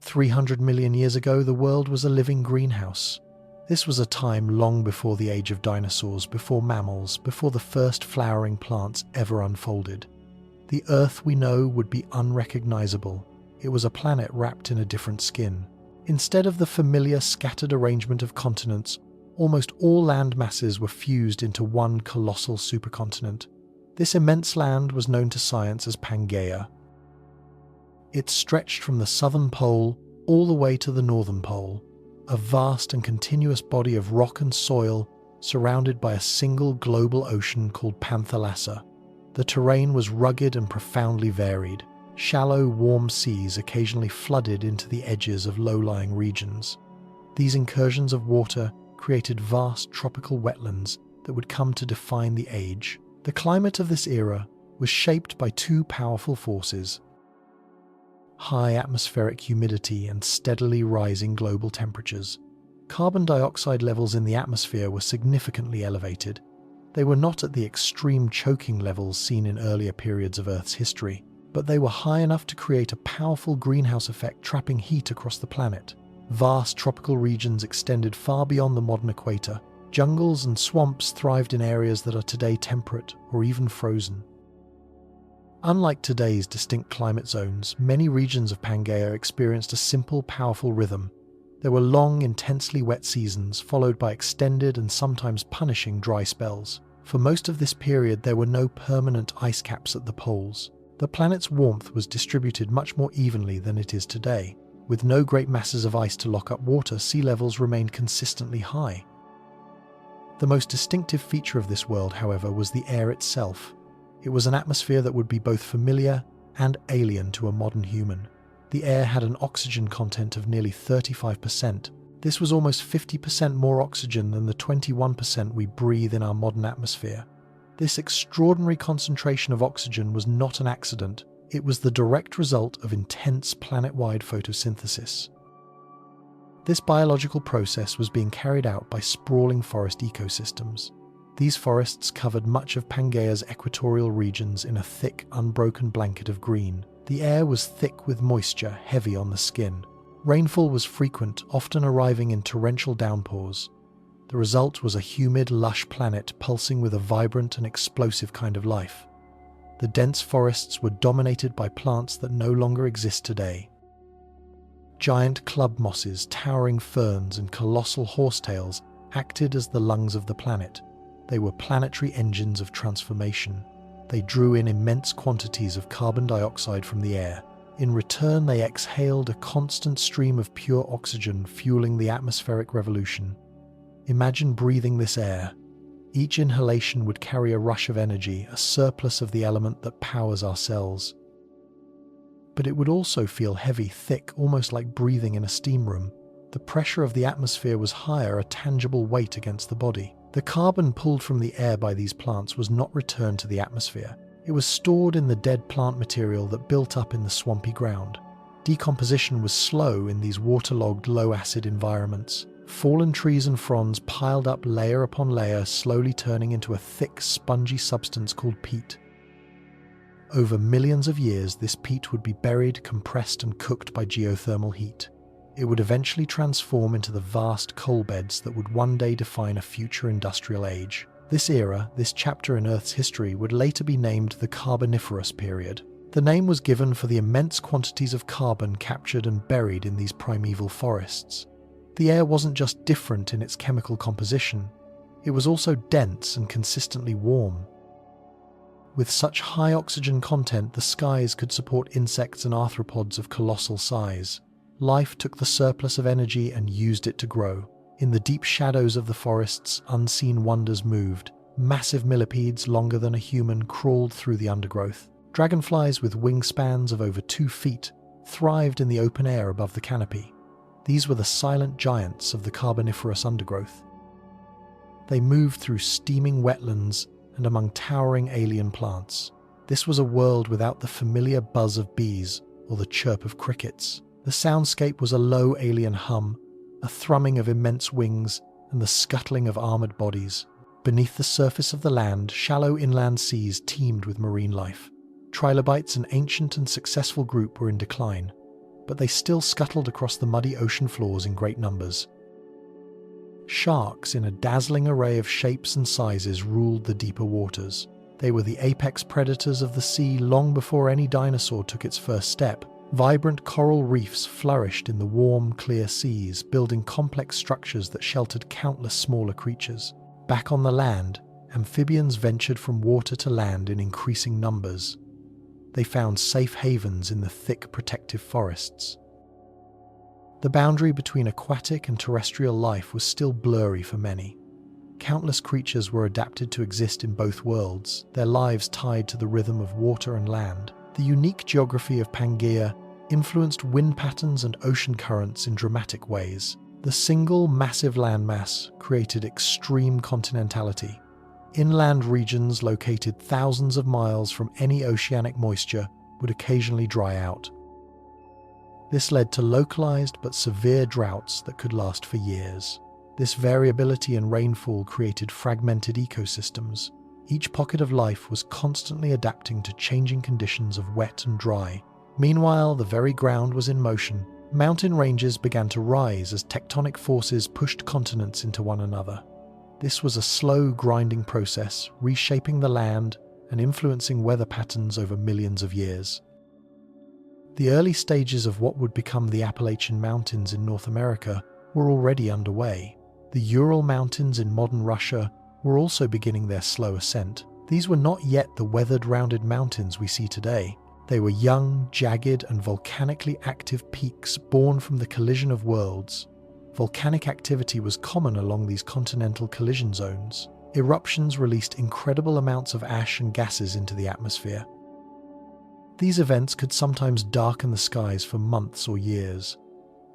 300 million years ago, the world was a living greenhouse. This was a time long before the age of dinosaurs, before mammals, before the first flowering plants ever unfolded. The Earth we know would be unrecognizable. It was a planet wrapped in a different skin. Instead of the familiar scattered arrangement of continents, almost all land masses were fused into one colossal supercontinent. This immense land was known to science as Pangaea. It stretched from the southern pole all the way to the northern pole, a vast and continuous body of rock and soil surrounded by a single global ocean called Panthalassa. The terrain was rugged and profoundly varied. Shallow, warm seas occasionally flooded into the edges of low-lying regions. These incursions of water created vast tropical wetlands that would come to define the age. The climate of this era was shaped by two powerful forces: high atmospheric humidity and steadily rising global temperatures. Carbon dioxide levels in the atmosphere were significantly elevated. They were not at the extreme choking levels seen in earlier periods of Earth's history, but they were high enough to create a powerful greenhouse effect, trapping heat across the planet. Vast tropical regions extended far beyond the modern equator. Jungles and swamps thrived in areas that are today temperate or even frozen. Unlike today's distinct climate zones, many regions of Pangaea experienced a simple, powerful rhythm. There were long, intensely wet seasons, followed by extended and sometimes punishing dry spells. For most of this period, there were no permanent ice caps at the poles. The planet's warmth was distributed much more evenly than it is today. With no great masses of ice to lock up water, sea levels remained consistently high. The most distinctive feature of this world, however, was the air itself. It was an atmosphere that would be both familiar and alien to a modern human. The air had an oxygen content of nearly 35%. This was almost 50% more oxygen than the 21% we breathe in our modern atmosphere. This extraordinary concentration of oxygen was not an accident. It was the direct result of intense planet-wide photosynthesis. This biological process was being carried out by sprawling forest ecosystems. These forests covered much of Pangaea's equatorial regions in a thick, unbroken blanket of green. The air was thick with moisture, heavy on the skin. Rainfall was frequent, often arriving in torrential downpours. The result was a humid, lush planet pulsing with a vibrant and explosive kind of life. The dense forests were dominated by plants that no longer exist today. Giant club mosses, towering ferns, and colossal horsetails acted as the lungs of the planet. They were planetary engines of transformation. They drew in immense quantities of carbon dioxide from the air. In return, they exhaled a constant stream of pure oxygen, fueling the atmospheric revolution. Imagine breathing this air. Each inhalation would carry a rush of energy, a surplus of the element that powers our cells. But it would also feel heavy, thick, almost like breathing in a steam room. The pressure of the atmosphere was higher, a tangible weight against the body. The carbon pulled from the air by these plants was not returned to the atmosphere. It was stored in the dead plant material that built up in the swampy ground. Decomposition was slow in these waterlogged, low-acid environments. Fallen trees and fronds piled up layer upon layer, slowly turning into a thick, spongy substance called peat. Over millions of years, this peat would be buried, compressed, and cooked by geothermal heat. It would eventually transform into the vast coal beds that would one day define a future industrial age. This era, this chapter in Earth's history, would later be named the Carboniferous Period. The name was given for the immense quantities of carbon captured and buried in these primeval forests. The air wasn't just different in its chemical composition, it was also dense and consistently warm. With such high oxygen content, the skies could support insects and arthropods of colossal size. Life took the surplus of energy and used it to grow. In the deep shadows of the forests, unseen wonders moved. Massive millipedes, longer than a human, crawled through the undergrowth. Dragonflies with wingspans of over 2 feet thrived in the open air above the canopy. These were the silent giants of the Carboniferous undergrowth. They moved through steaming wetlands and among towering alien plants. This was a world without the familiar buzz of bees or the chirp of crickets. The soundscape was a low alien hum, a thrumming of immense wings, and the scuttling of armored bodies. Beneath the surface of the land, shallow inland seas teemed with marine life. Trilobites, an ancient and successful group, were in decline. but they still scuttled across the muddy ocean floors in great numbers. Sharks in a dazzling array of shapes and sizes ruled the deeper waters. They were the apex predators of the sea long before any dinosaur took its first step. Vibrant coral reefs flourished in the warm, clear seas, building complex structures that sheltered countless smaller creatures. Back on the land, amphibians ventured from water to land in increasing numbers. They found safe havens in the thick, protective forests. The boundary between aquatic and terrestrial life was still blurry for many. Countless creatures were adapted to exist in both worlds, their lives tied to the rhythm of water and land. The unique geography of Pangaea influenced wind patterns and ocean currents in dramatic ways. The single massive landmass created extreme continentality. Inland regions located thousands of miles from any oceanic moisture would occasionally dry out. This led to localized but severe droughts that could last for years. This variability in rainfall created fragmented ecosystems. Each pocket of life was constantly adapting to changing conditions of wet and dry. Meanwhile, the very ground was in motion. Mountain ranges began to rise as tectonic forces pushed continents into one another. This was a slow, grinding process, reshaping the land and influencing weather patterns over millions of years. The early stages of what would become the Appalachian Mountains in North America were already underway. The Ural Mountains in modern Russia were also beginning their slow ascent. These were not yet the weathered, rounded mountains we see today. They were young, jagged, and volcanically active peaks born from the collision of worlds. Volcanic activity was common along these continental collision zones. Eruptions released incredible amounts of ash and gases into the atmosphere. These events could sometimes darken the skies for months or years.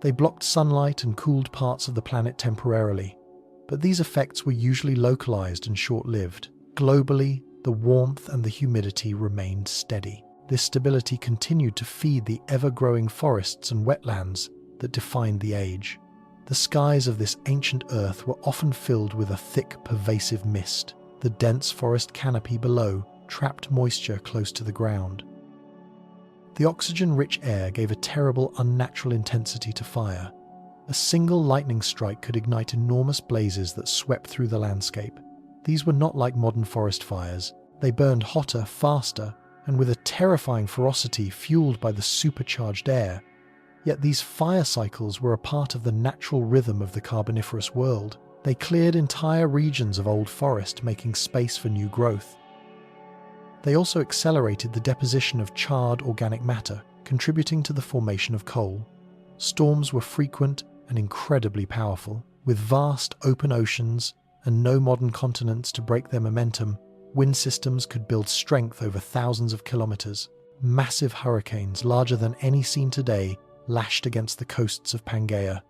They blocked sunlight and cooled parts of the planet temporarily, but these effects were usually localized and short-lived. Globally, the warmth and the humidity remained steady. This stability continued to feed the ever-growing forests and wetlands that defined the age. The skies of this ancient Earth were often filled with a thick, pervasive mist. The dense forest canopy below trapped moisture close to the ground. The oxygen-rich air gave a terrible, unnatural intensity to fire. A single lightning strike could ignite enormous blazes that swept through the landscape. These were not like modern forest fires. They burned hotter, faster, and with a terrifying ferocity fueled by the supercharged air. Yet these fire cycles were a part of the natural rhythm of the Carboniferous world. They cleared entire regions of old forest, making space for new growth. They also accelerated the deposition of charred organic matter, contributing to the formation of coal. Storms were frequent and incredibly powerful. With vast open oceans and no modern continents to break their momentum, wind systems could build strength over thousands of kilometers. Massive hurricanes, larger than any seen today, lashed against the coasts of Pangaea.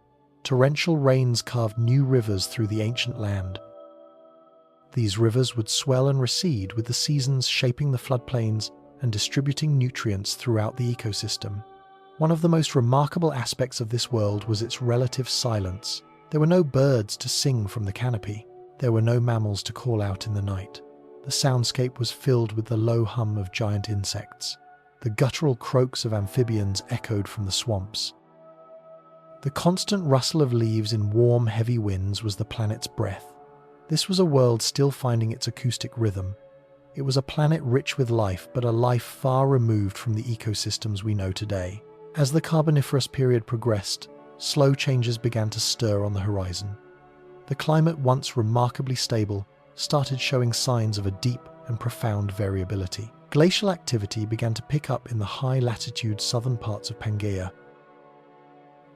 Torrential rains carved new rivers through the ancient land. These rivers would swell and recede, with the seasons shaping the floodplains and distributing nutrients throughout the ecosystem. One of the most remarkable aspects of this world was its relative silence. There were no birds to sing from the canopy. There were no mammals to call out in the night. The soundscape was filled with the low hum of giant insects. The guttural croaks of amphibians echoed from the swamps. The constant rustle of leaves in warm, heavy winds was the planet's breath. This was a world still finding its acoustic rhythm. It was a planet rich with life, but a life far removed from the ecosystems we know today. As the Carboniferous period progressed, slow changes began to stir on the horizon. The climate, once remarkably stable, started showing signs of a deep and profound variability. Glacial activity began to pick up in the high-latitude southern parts of Pangaea.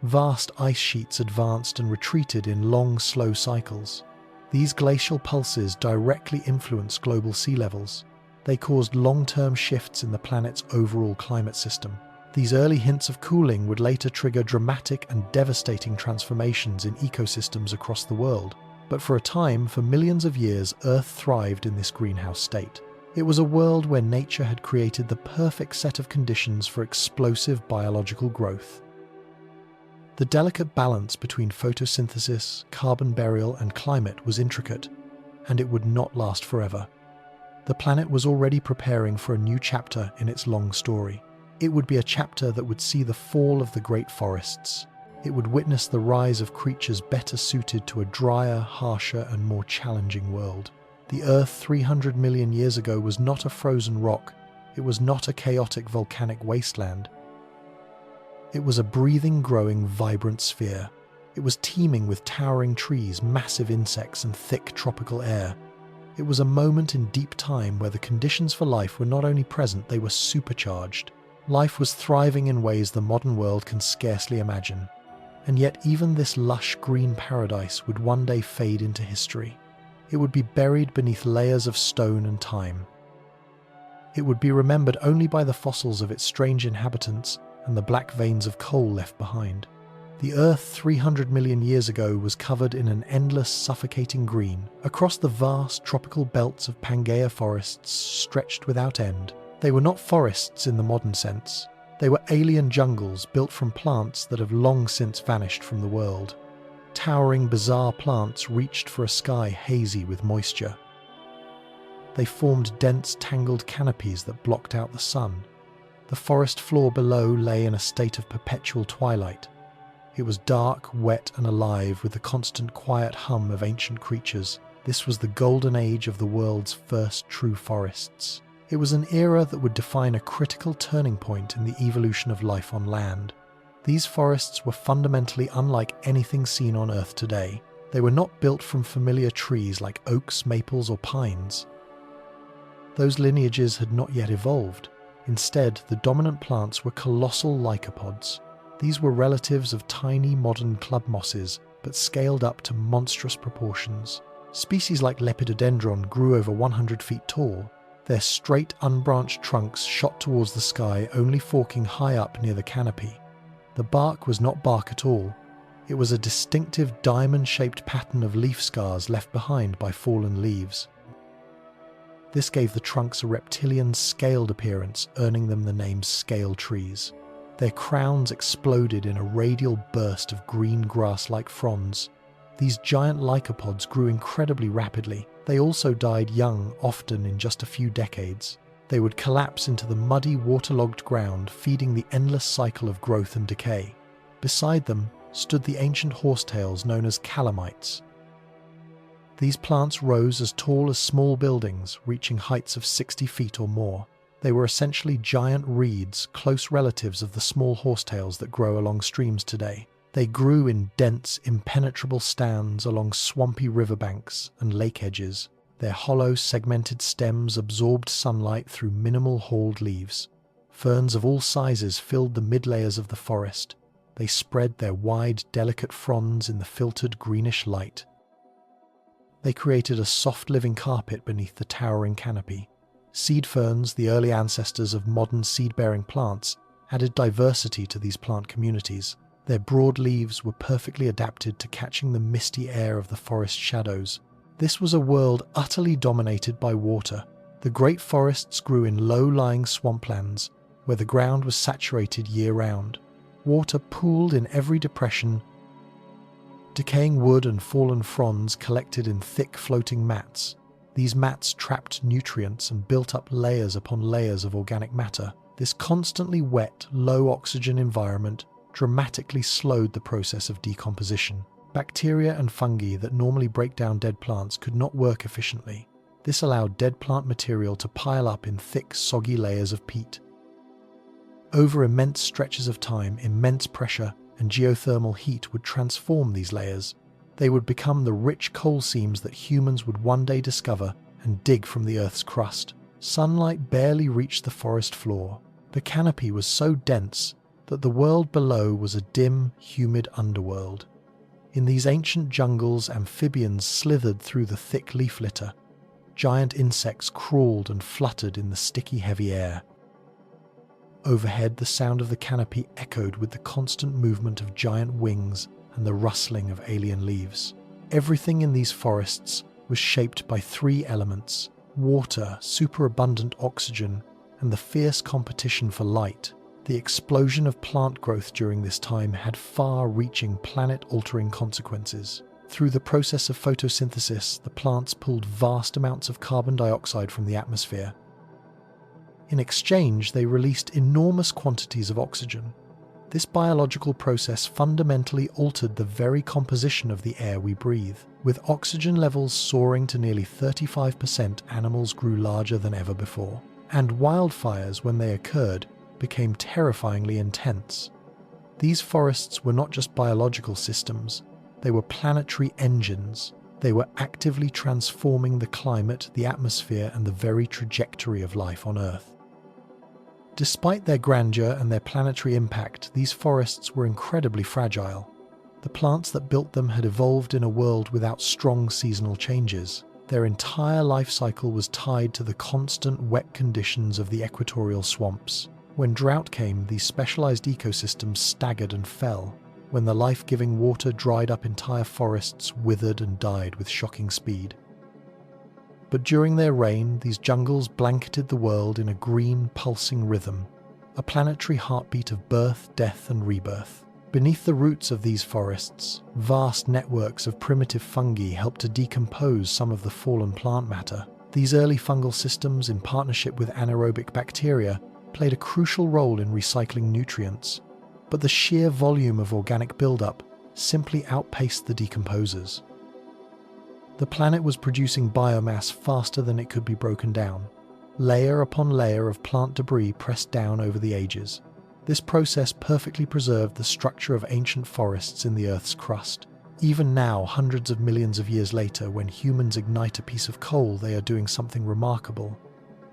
Vast ice sheets advanced and retreated in long, slow cycles. These glacial pulses directly influenced global sea levels. They caused long-term shifts in the planet's overall climate system. These early hints of cooling would later trigger dramatic and devastating transformations in ecosystems across the world. But for a time, for millions of years, Earth thrived in this greenhouse state. It was a world where nature had created the perfect set of conditions for explosive biological growth. The delicate balance between photosynthesis, carbon burial, and climate was intricate, and it would not last forever. The planet was already preparing for a new chapter in its long story. It would be a chapter that would see the fall of the great forests. It would witness the rise of creatures better suited to a drier, harsher, and more challenging world. The Earth 300 million years ago was not a frozen rock. It was not a chaotic volcanic wasteland. It was a breathing, growing, vibrant sphere. It was teeming with towering trees, massive insects, and thick tropical air. It was a moment in deep time where the conditions for life were not only present, they were supercharged. Life was thriving in ways the modern world can scarcely imagine. And yet even this lush green paradise would one day fade into history. It would be buried beneath layers of stone and time. It would be remembered only by the fossils of its strange inhabitants and the black veins of coal left behind. The Earth 300 million years ago was covered in an endless, suffocating green. Across the vast tropical belts of Pangaea forests stretched without end. They were not forests in the modern sense. They were alien jungles built from plants that have long since vanished from the world. Towering, bizarre plants reached for a sky hazy with moisture. They formed dense, tangled canopies that blocked out the sun. The forest floor below lay in a state of perpetual twilight. It was dark, wet, and alive with the constant quiet hum of ancient creatures. This was the golden age of the world's first true forests. It was an era that would define a critical turning point in the evolution of life on land. These forests were fundamentally unlike anything seen on Earth today. They were not built from familiar trees like oaks, maples, or pines. Those lineages had not yet evolved. Instead, the dominant plants were colossal lycopods. These were relatives of tiny modern club mosses, but scaled up to monstrous proportions. Species like Lepidodendron grew over 100 feet tall. Their straight, unbranched trunks shot towards the sky, only forking high up near the canopy. The bark was not bark at all. It was a distinctive diamond-shaped pattern of leaf scars left behind by fallen leaves. This gave the trunks a reptilian, scaled appearance, earning them the name scale trees. Their crowns exploded in a radial burst of green grass-like fronds. These giant lycopods grew incredibly rapidly. They also died young, often in just a few decades. They would collapse into the muddy, waterlogged ground, feeding the endless cycle of growth and decay. Beside them stood the ancient horsetails known as calamites. These plants rose as tall as small buildings, reaching heights of 60 feet or more. They were essentially giant reeds, close relatives of the small horsetails that grow along streams today. They grew in dense, impenetrable stands along swampy riverbanks and lake edges. Their hollow, segmented stems absorbed sunlight through minimal hauled leaves. Ferns of all sizes filled the mid-layers of the forest. They spread their wide, delicate fronds in the filtered greenish light. They created a soft living carpet beneath the towering canopy. Seed ferns, the early ancestors of modern seed-bearing plants, added diversity to these plant communities. Their broad leaves were perfectly adapted to catching the misty air of the forest shadows. This was a world utterly dominated by water. The great forests grew in low-lying swamplands, where the ground was saturated year-round. Water pooled in every depression. Decaying wood and fallen fronds collected in thick floating mats. These mats trapped nutrients and built up layers upon layers of organic matter. This constantly wet, low-oxygen environment dramatically slowed the process of decomposition. Bacteria and fungi that normally break down dead plants could not work efficiently. This allowed dead plant material to pile up in thick, soggy layers of peat. Over immense stretches of time, immense pressure and geothermal heat would transform these layers. They would become the rich coal seams that humans would one day discover and dig from the Earth's crust. Sunlight barely reached the forest floor. The canopy was so dense that the world below was a dim, humid underworld. In these ancient jungles, amphibians slithered through the thick leaf litter. Giant insects crawled and fluttered in the sticky, heavy air. Overhead, the sound of the canopy echoed with the constant movement of giant wings and the rustling of alien leaves. Everything in these forests was shaped by three elements: water, superabundant oxygen, and the fierce competition for light. The explosion of plant growth during this time had far-reaching, planet-altering consequences. Through the process of photosynthesis, the plants pulled vast amounts of carbon dioxide from the atmosphere. In exchange, they released enormous quantities of oxygen. This biological process fundamentally altered the very composition of the air we breathe. With oxygen levels soaring to nearly 35%, animals grew larger than ever before. And wildfires, when they occurred, became terrifyingly intense. These forests were not just biological systems, they were planetary engines. They were actively transforming the climate, the atmosphere, and the very trajectory of life on Earth. Despite their grandeur and their planetary impact, these forests were incredibly fragile. The plants that built them had evolved in a world without strong seasonal changes. Their entire life cycle was tied to the constant wet conditions of the equatorial swamps. When drought came, these specialized ecosystems staggered and fell. When the life-giving water dried up, entire forests withered and died with shocking speed. But during their reign, these jungles blanketed the world in a green, pulsing rhythm, a planetary heartbeat of birth, death, and rebirth. Beneath the roots of these forests, vast networks of primitive fungi helped to decompose some of the fallen plant matter. These early fungal systems, in partnership with anaerobic bacteria, played a crucial role in recycling nutrients. But the sheer volume of organic buildup simply outpaced the decomposers. The planet was producing biomass faster than it could be broken down, layer upon layer of plant debris pressed down over the ages. This process perfectly preserved the structure of ancient forests in the Earth's crust. Even now, hundreds of millions of years later, when humans ignite a piece of coal, they are doing something remarkable.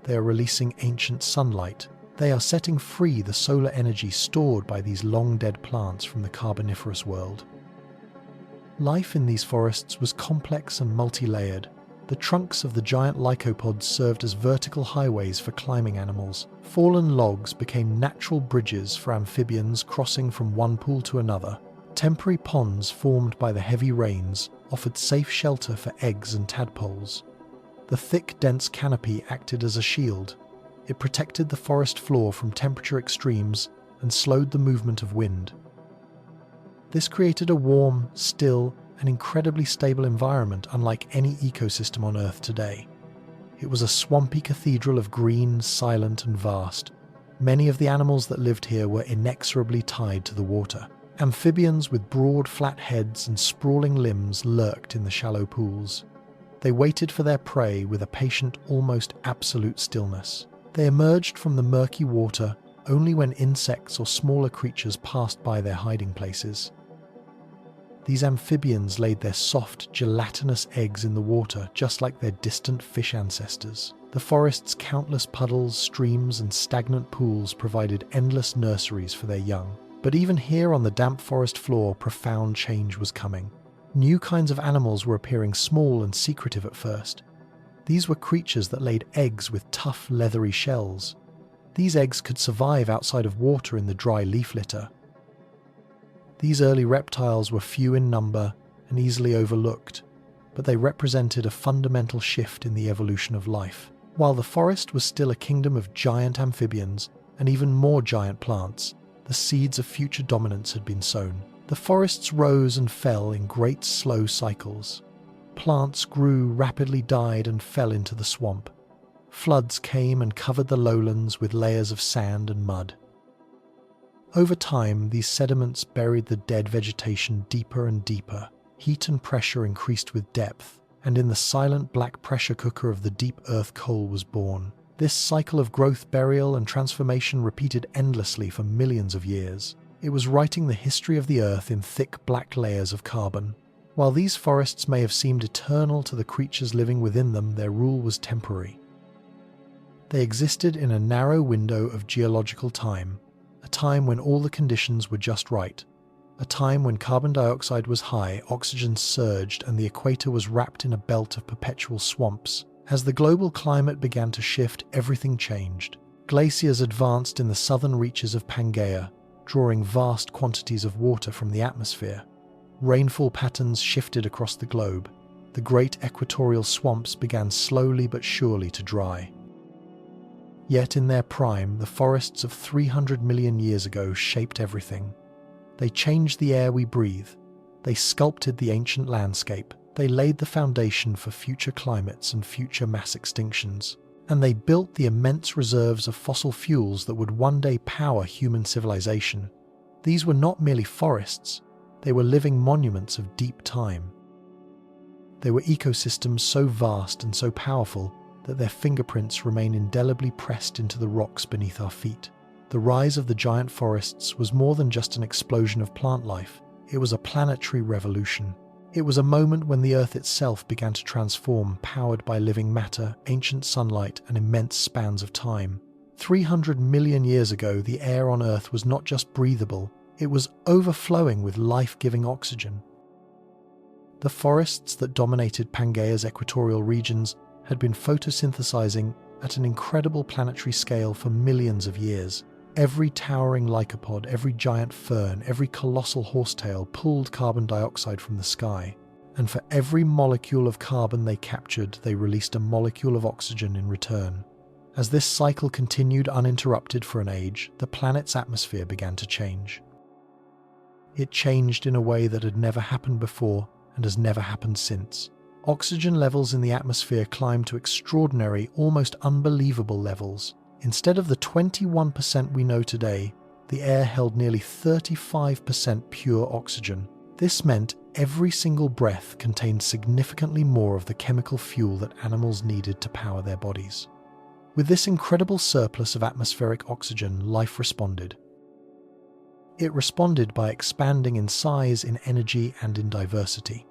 They are releasing ancient sunlight. They are setting free the solar energy stored by these long-dead plants from the Carboniferous world. Life in these forests was complex and multi-layered. The trunks of the giant lycopods served as vertical highways for climbing animals. Fallen logs became natural bridges for amphibians crossing from one pool to another. Temporary ponds formed by the heavy rains offered safe shelter for eggs and tadpoles. The thick, dense canopy acted as a shield. It protected the forest floor from temperature extremes and slowed the movement of wind. This created a warm, still, and incredibly stable environment unlike any ecosystem on Earth today. It was a swampy cathedral of green, silent, and vast. Many of the animals that lived here were inexorably tied to the water. Amphibians with broad, flat heads and sprawling limbs lurked in the shallow pools. They waited for their prey with a patient, almost absolute stillness. They emerged from the murky water only when insects or smaller creatures passed by their hiding places. These amphibians laid their soft, gelatinous eggs in the water, just like their distant fish ancestors. The forest's countless puddles, streams, and stagnant pools provided endless nurseries for their young. But even here on the damp forest floor, profound change was coming. New kinds of animals were appearing, small and secretive at first. These were creatures that laid eggs with tough, leathery shells. These eggs could survive outside of water in the dry leaf litter. These early reptiles were few in number and easily overlooked, but they represented a fundamental shift in the evolution of life. While the forest was still a kingdom of giant amphibians and even more giant plants, the seeds of future dominance had been sown. The forests rose and fell in great slow cycles. Plants grew, rapidly died, and fell into the swamp. Floods came and covered the lowlands with layers of sand and mud. Over time, these sediments buried the dead vegetation deeper and deeper. Heat and pressure increased with depth, and in the silent black pressure cooker of the deep earth coal was born. This cycle of growth, burial, and transformation repeated endlessly for millions of years. It was writing the history of the earth in thick black layers of carbon. While these forests may have seemed eternal to the creatures living within them, their rule was temporary. They existed in a narrow window of geological time, a time when all the conditions were just right, a time when carbon dioxide was high, oxygen surged, and the equator was wrapped in a belt of perpetual swamps. As the global climate began to shift, everything changed. Glaciers advanced in the southern reaches of Pangaea, drawing vast quantities of water from the atmosphere. Rainfall patterns shifted across the globe. The great equatorial swamps began slowly but surely to dry. Yet in their prime, the forests of 300 million years ago shaped everything. They changed the air we breathe. They sculpted the ancient landscape. They laid the foundation for future climates and future mass extinctions. And they built the immense reserves of fossil fuels that would one day power human civilization. These were not merely forests, they were living monuments of deep time. They were ecosystems so vast and so powerful that their fingerprints remain indelibly pressed into the rocks beneath our feet. The rise of the giant forests was more than just an explosion of plant life, it was a planetary revolution. It was a moment when the Earth itself began to transform, powered by living matter, ancient sunlight, and immense spans of time. 300 million years ago, the air on Earth was not just breathable, it was overflowing with life-giving oxygen. The forests that dominated Pangaea's equatorial regions had been photosynthesizing at an incredible planetary scale for millions of years. Every towering lycopod, every giant fern, every colossal horsetail pulled carbon dioxide from the sky. And for every molecule of carbon they captured, they released a molecule of oxygen in return. As this cycle continued uninterrupted for an age, the planet's atmosphere began to change. It changed in a way that had never happened before and has never happened since. Oxygen levels in the atmosphere climbed to extraordinary, almost unbelievable levels. Instead of the 21% we know today, the air held nearly 35% pure oxygen. This meant every single breath contained significantly more of the chemical fuel that animals needed to power their bodies. With this incredible surplus of atmospheric oxygen, life responded. It responded by expanding in size, in energy, and in diversity.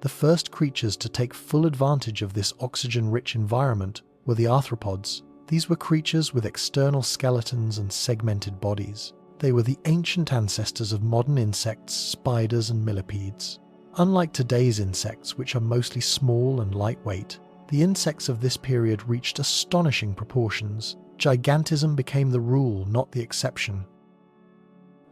The first creatures to take full advantage of this oxygen-rich environment were the arthropods. These were creatures with external skeletons and segmented bodies. They were the ancient ancestors of modern insects, spiders, and millipedes. Unlike today's insects, which are mostly small and lightweight, the insects of this period reached astonishing proportions. Gigantism became the rule, not the exception.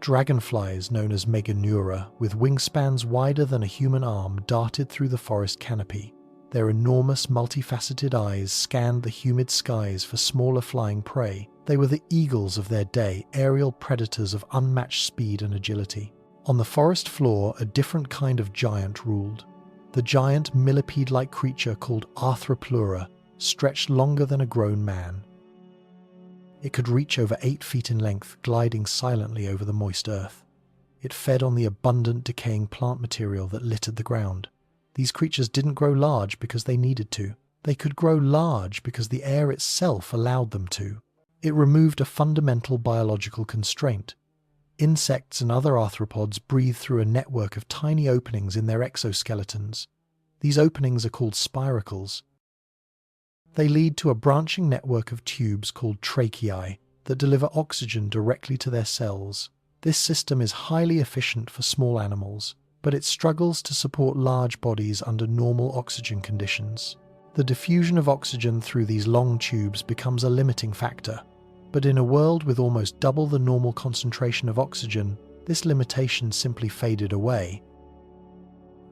Dragonflies, known as meganeura, with wingspans wider than a human arm, darted through the forest canopy. Their enormous, multifaceted eyes scanned the humid skies for smaller flying prey. They were the eagles of their day, aerial predators of unmatched speed and agility. On the forest floor, a different kind of giant ruled. The giant millipede-like creature called Arthropleura stretched longer than a grown man. It could reach over 8 feet in length, gliding silently over the moist earth. It fed on the abundant, decaying plant material that littered the ground. These creatures didn't grow large because they needed to. They could grow large because the air itself allowed them to. It removed a fundamental biological constraint. Insects and other arthropods breathe through a network of tiny openings in their exoskeletons. These openings are called spiracles. They lead to a branching network of tubes called tracheae that deliver oxygen directly to their cells. This system is highly efficient for small animals, but it struggles to support large bodies under normal oxygen conditions. The diffusion of oxygen through these long tubes becomes a limiting factor. But in a world with almost double the normal concentration of oxygen, this limitation simply faded away.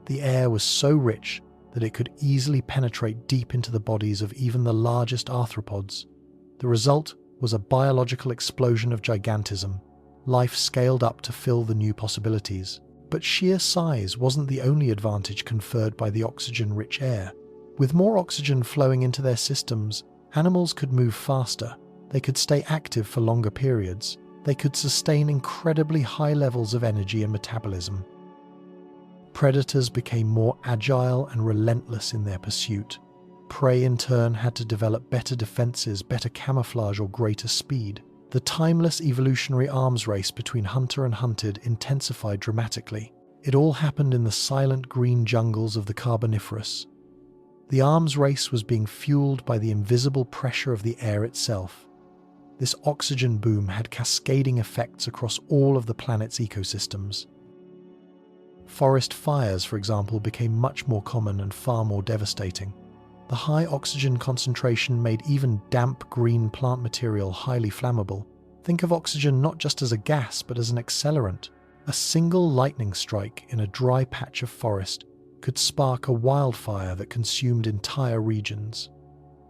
The air was so rich that it could easily penetrate deep into the bodies of even the largest arthropods. The result was a biological explosion of gigantism. Life scaled up to fill the new possibilities. But sheer size wasn't the only advantage conferred by the oxygen-rich air. With more oxygen flowing into their systems, animals could move faster. They could stay active for longer periods. They could sustain incredibly high levels of energy and metabolism. Predators became more agile and relentless in their pursuit. Prey, in turn, had to develop better defenses, better camouflage, or greater speed. The timeless evolutionary arms race between hunter and hunted intensified dramatically. It all happened in the silent green jungles of the Carboniferous. The arms race was being fueled by the invisible pressure of the air itself. This oxygen boom had cascading effects across all of the planet's ecosystems. Forest fires, for example, became much more common and far more devastating. The high oxygen concentration made even damp green plant material highly flammable. Think of oxygen not just as a gas, but as an accelerant. A single lightning strike in a dry patch of forest could spark a wildfire that consumed entire regions.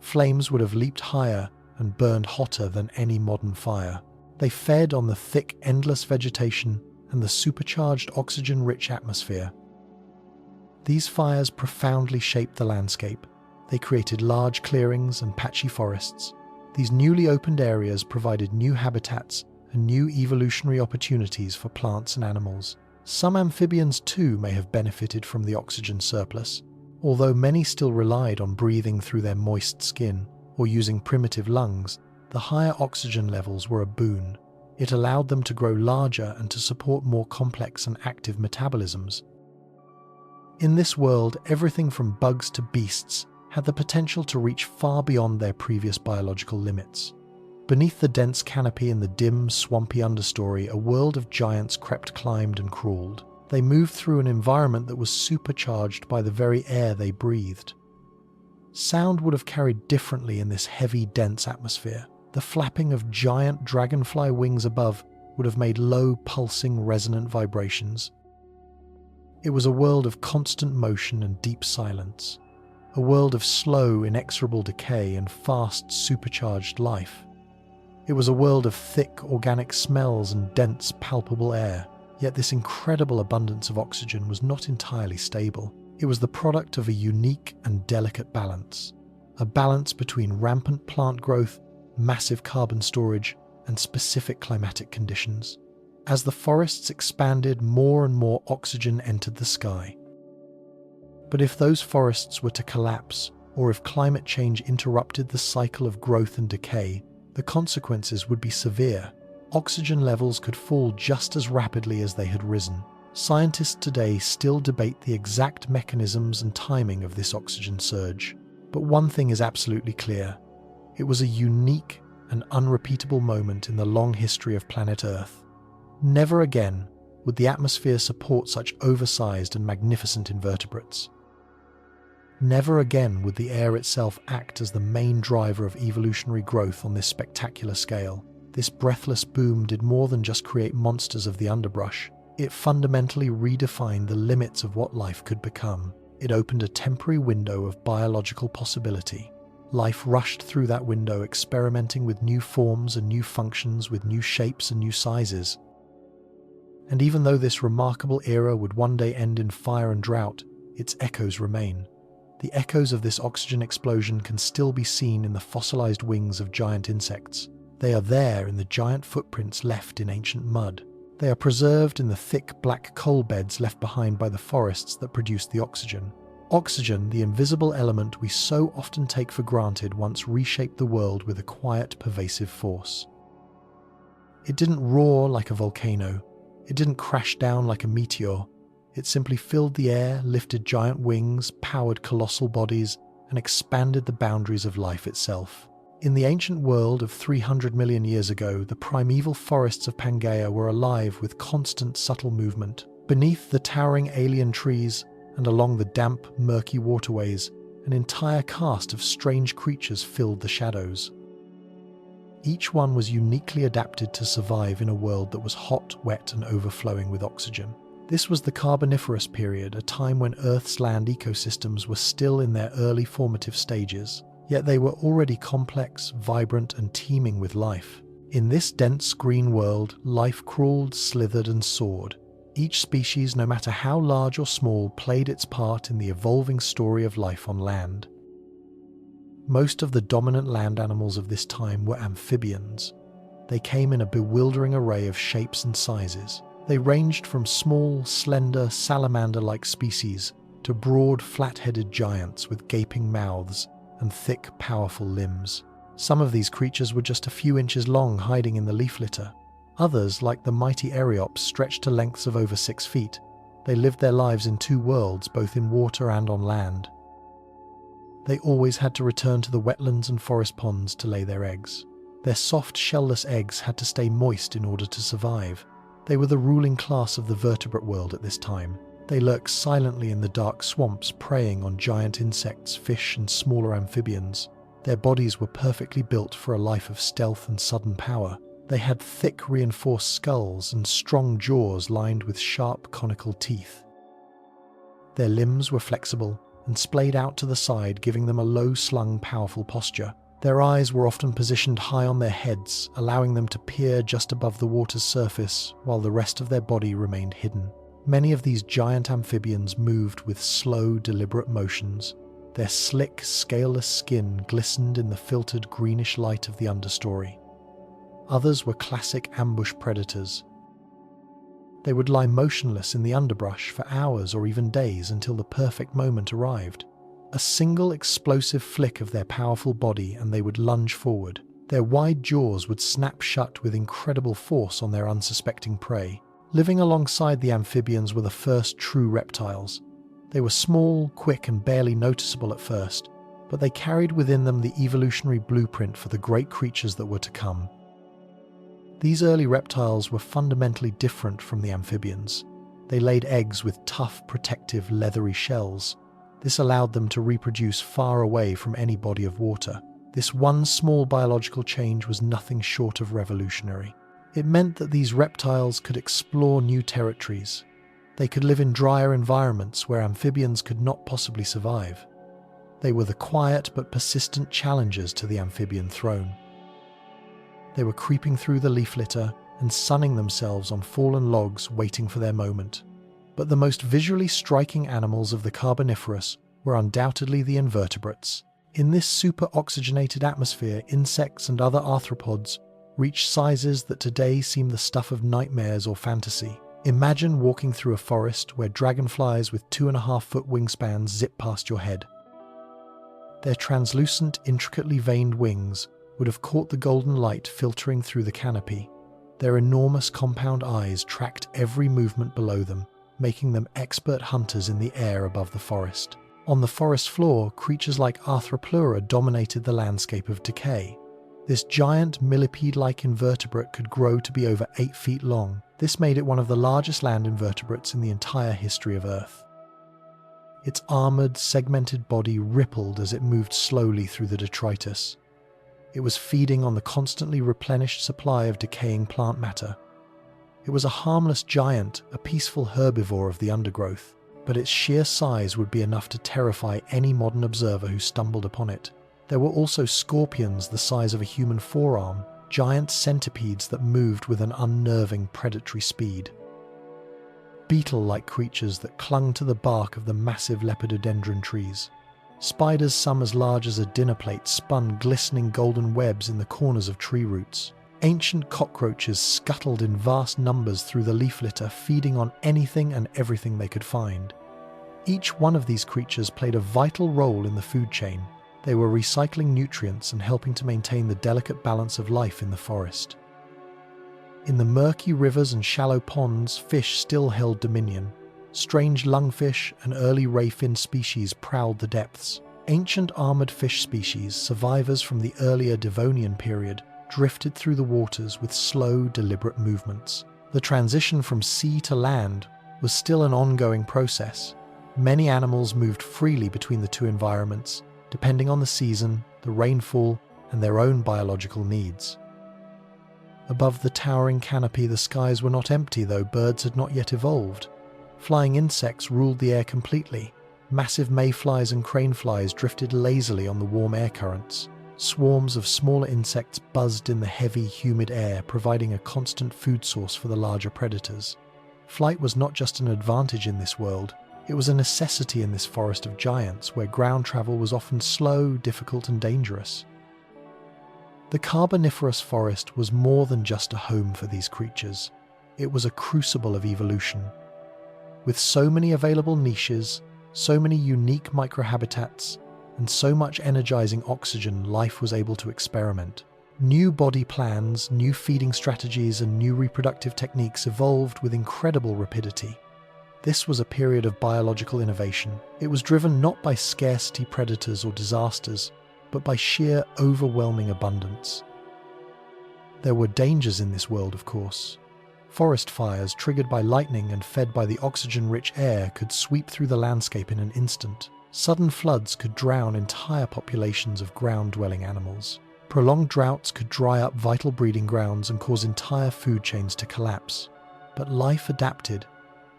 Flames would have leaped higher and burned hotter than any modern fire. They fed on the thick, endless vegetation and the supercharged oxygen-rich atmosphere. These fires profoundly shaped the landscape. They created large clearings and patchy forests. These newly opened areas provided new habitats and new evolutionary opportunities for plants and animals. Some amphibians too may have benefited from the oxygen surplus, although many still relied on breathing through their moist skin or using primitive lungs. The higher oxygen levels were a boon. It allowed them to grow larger and to support more complex and active metabolisms. In this world, everything from bugs to beasts had the potential to reach far beyond their previous biological limits. Beneath the dense canopy in the dim, swampy understory, a world of giants crept, climbed, and crawled. They moved through an environment that was supercharged by the very air they breathed. Sound would have carried differently in this heavy, dense atmosphere. The flapping of giant dragonfly wings above would have made low, pulsing, resonant vibrations. It was a world of constant motion and deep silence. A world of slow, inexorable decay and fast, supercharged life. It was a world of thick, organic smells and dense, palpable air. Yet this incredible abundance of oxygen was not entirely stable. It was the product of a unique and delicate balance. A balance between rampant plant growth, massive carbon storage, and specific climatic conditions. As the forests expanded, more and more oxygen entered the sky. But if those forests were to collapse, or if climate change interrupted the cycle of growth and decay, the consequences would be severe. Oxygen levels could fall just as rapidly as they had risen. Scientists today still debate the exact mechanisms and timing of this oxygen surge. But one thing is absolutely clear. It was a unique and unrepeatable moment in the long history of planet Earth. Never again would the atmosphere support such oversized and magnificent invertebrates. Never again would the air itself act as the main driver of evolutionary growth on this spectacular scale. This breathless boom did more than just create monsters of the underbrush. It fundamentally redefined the limits of what life could become. It opened a temporary window of biological possibility. Life rushed through that window, experimenting with new forms and new functions, with new shapes and new sizes. And even though this remarkable era would one day end in fire and drought, its echoes remain. The echoes of this oxygen explosion can still be seen in the fossilized wings of giant insects. They are there in the giant footprints left in ancient mud. They are preserved in the thick black coal beds left behind by the forests that produced the oxygen. Oxygen, the invisible element we so often take for granted, once reshaped the world with a quiet, pervasive force. It didn't roar like a volcano. It didn't crash down like a meteor. It simply filled the air, lifted giant wings, powered colossal bodies, and expanded the boundaries of life itself. In the ancient world of 300 million years ago, the primeval forests of Pangaea were alive with constant, subtle movement. Beneath the towering alien trees and along the damp, murky waterways, an entire cast of strange creatures filled the shadows. Each one was uniquely adapted to survive in a world that was hot, wet, and overflowing with oxygen. This was the Carboniferous Period, a time when Earth's land ecosystems were still in their early formative stages. Yet they were already complex, vibrant, and teeming with life. In this dense green world, life crawled, slithered, and soared. Each species, no matter how large or small, played its part in the evolving story of life on land. Most of the dominant land animals of this time were amphibians. They came in a bewildering array of shapes and sizes. They ranged from small, slender, salamander-like species to broad, flat-headed giants with gaping mouths and thick, powerful limbs. Some of these creatures were just a few inches long, hiding in the leaf litter. Others, like the mighty Eriops, stretched to lengths of over 6 feet. They lived their lives in 2 worlds, both in water and on land. They always had to return to the wetlands and forest ponds to lay their eggs. Their soft, shellless eggs had to stay moist in order to survive. They were the ruling class of the vertebrate world at this time. They lurked silently in the dark swamps, preying on giant insects, fish, and smaller amphibians. Their bodies were perfectly built for a life of stealth and sudden power. They had thick, reinforced skulls and strong jaws lined with sharp, conical teeth. Their limbs were flexible and splayed out to the side, giving them a low-slung, powerful posture. Their eyes were often positioned high on their heads, allowing them to peer just above the water's surface, while the rest of their body remained hidden. Many of these giant amphibians moved with slow, deliberate motions. Their slick, scaleless skin glistened in the filtered greenish light of the understory. Others were classic ambush predators. They would lie motionless in the underbrush for hours or even days until the perfect moment arrived. A single explosive flick of their powerful body and they would lunge forward. Their wide jaws would snap shut with incredible force on their unsuspecting prey. Living alongside the amphibians were the first true reptiles. They were small, quick, and barely noticeable at first, but they carried within them the evolutionary blueprint for the great creatures that were to come. These early reptiles were fundamentally different from the amphibians. They laid eggs with tough, protective, leathery shells. This allowed them to reproduce far away from any body of water. This one small biological change was nothing short of revolutionary. It meant that these reptiles could explore new territories. They could live in drier environments where amphibians could not possibly survive. They were the quiet but persistent challengers to the amphibian throne. They were creeping through the leaf litter and sunning themselves on fallen logs waiting for their moment. But the most visually striking animals of the Carboniferous were undoubtedly the invertebrates. In this super-oxygenated atmosphere, insects and other arthropods reached sizes that today seem the stuff of nightmares or fantasy. Imagine walking through a forest where dragonflies with 2.5-foot wingspans zip past your head. Their translucent, intricately veined wings would have caught the golden light filtering through the canopy. Their enormous compound eyes tracked every movement below them, making them expert hunters in the air above the forest. On the forest floor, creatures like Arthropleura dominated the landscape of decay. This giant millipede-like invertebrate could grow to be over 8 feet long. This made it one of the largest land invertebrates in the entire history of Earth. Its armored, segmented body rippled as it moved slowly through the detritus. It was feeding on the constantly replenished supply of decaying plant matter. It was a harmless giant, a peaceful herbivore of the undergrowth, but its sheer size would be enough to terrify any modern observer who stumbled upon it. There were also scorpions the size of a human forearm, giant centipedes that moved with an unnerving predatory speed. Beetle-like creatures that clung to the bark of the massive lepidodendron trees. Spiders some as large as a dinner plate spun glistening golden webs in the corners of tree roots. Ancient cockroaches scuttled in vast numbers through the leaf litter, feeding on anything and everything they could find. Each one of these creatures played a vital role in the food chain. They were recycling nutrients and helping to maintain the delicate balance of life in the forest. In the murky rivers and shallow ponds, fish still held dominion. Strange lungfish and early rayfin species prowled the depths. Ancient armored fish species, survivors from the earlier Devonian period, drifted through the waters with slow, deliberate movements. The transition from sea to land was still an ongoing process. Many animals moved freely between the two environments, depending on the season, the rainfall, and their own biological needs. Above the towering canopy, the skies were not empty, though birds had not yet evolved. Flying insects ruled the air completely. Massive mayflies and craneflies drifted lazily on the warm air currents. Swarms of smaller insects buzzed in the heavy, humid air, providing a constant food source for the larger predators. Flight was not just an advantage in this world, it was a necessity in this forest of giants, where ground travel was often slow, difficult, and dangerous. The Carboniferous forest was more than just a home for these creatures. It was a crucible of evolution. With so many available niches, so many unique microhabitats, and so much energizing oxygen, life was able to experiment. New body plans, new feeding strategies, and new reproductive techniques evolved with incredible rapidity. This was a period of biological innovation. It was driven not by scarcity predators or disasters, but by sheer overwhelming abundance. There were dangers in this world, of course. Forest fires triggered by lightning and fed by the oxygen-rich air could sweep through the landscape in an instant. Sudden floods could drown entire populations of ground-dwelling animals. Prolonged droughts could dry up vital breeding grounds and cause entire food chains to collapse. But life adapted.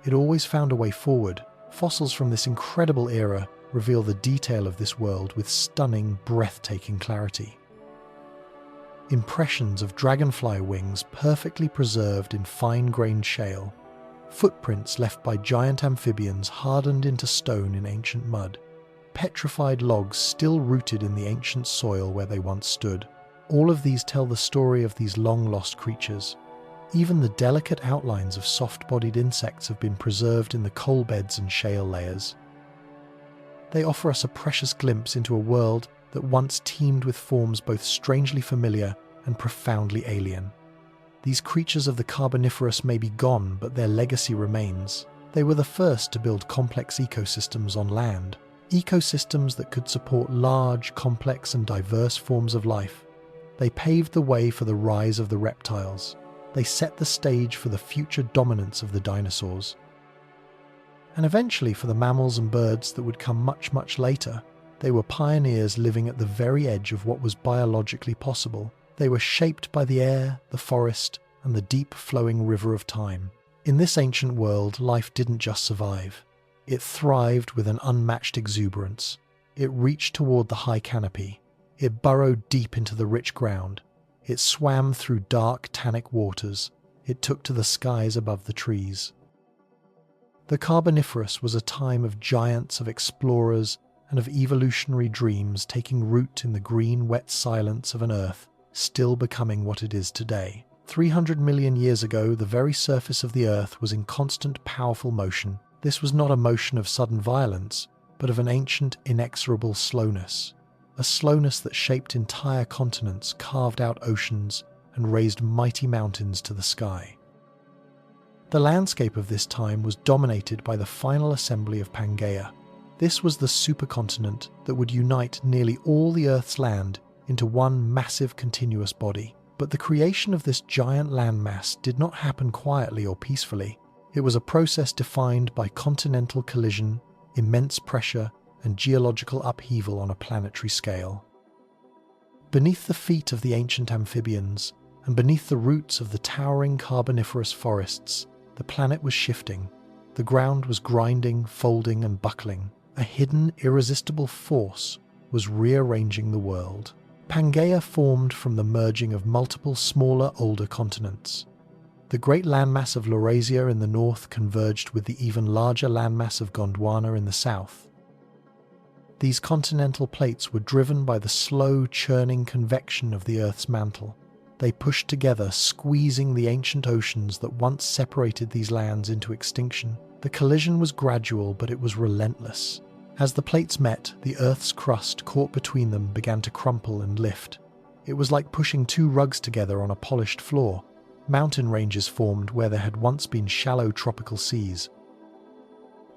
It always found a way forward. Fossils from this incredible era reveal the detail of this world with stunning, breathtaking clarity. Impressions of dragonfly wings perfectly preserved in fine-grained shale. Footprints left by giant amphibians hardened into stone in ancient mud. petrified logs still rooted in the ancient soil where they once stood. All of these tell the story of these long-lost creatures. Even the delicate outlines of soft-bodied insects have been preserved in the coal beds and shale layers. They offer us a precious glimpse into a world that once teemed with forms both strangely familiar and profoundly alien. These creatures of the Carboniferous may be gone, but their legacy remains. They were the first to build complex ecosystems on land, ecosystems that could support large, complex and diverse forms of life. They paved the way for the rise of the reptiles. They set the stage for the future dominance of the dinosaurs. And eventually for the mammals and birds that would come much, much later. They were pioneers living at the very edge of what was biologically possible. They were shaped by the air, the forest, and the deep flowing river of time. In this ancient world, life didn't just survive. It thrived with an unmatched exuberance. It reached toward the high canopy. It burrowed deep into the rich ground. It swam through dark, tannic waters. It took to the skies above the trees. The Carboniferous was a time of giants, of explorers, and of evolutionary dreams taking root in the green, wet silence of an Earth still becoming what it is today. 300 million years ago, the very surface of the Earth was in constant, powerful motion. This was not a motion of sudden violence, but of an ancient, inexorable slowness. A slowness that shaped entire continents, carved out oceans, and raised mighty mountains to the sky. The landscape of this time was dominated by the final assembly of Pangaea. This was the supercontinent that would unite nearly all the Earth's land into one massive continuous body. But the creation of this giant landmass did not happen quietly or peacefully. It was a process defined by continental collision, immense pressure, and geological upheaval on a planetary scale. Beneath the feet of the ancient amphibians, and beneath the roots of the towering Carboniferous forests, the planet was shifting. The ground was grinding, folding, and buckling. A hidden, irresistible force was rearranging the world. Pangaea formed from the merging of multiple smaller, older continents. The great landmass of Laurasia in the north converged with the even larger landmass of Gondwana in the south. These continental plates were driven by the slow, churning convection of the Earth's mantle. They pushed together, squeezing the ancient oceans that once separated these lands into extinction. The collision was gradual, but it was relentless. As the plates met, the Earth's crust caught between them began to crumple and lift. It was like pushing two rugs together on a polished floor. Mountain ranges formed where there had once been shallow tropical seas.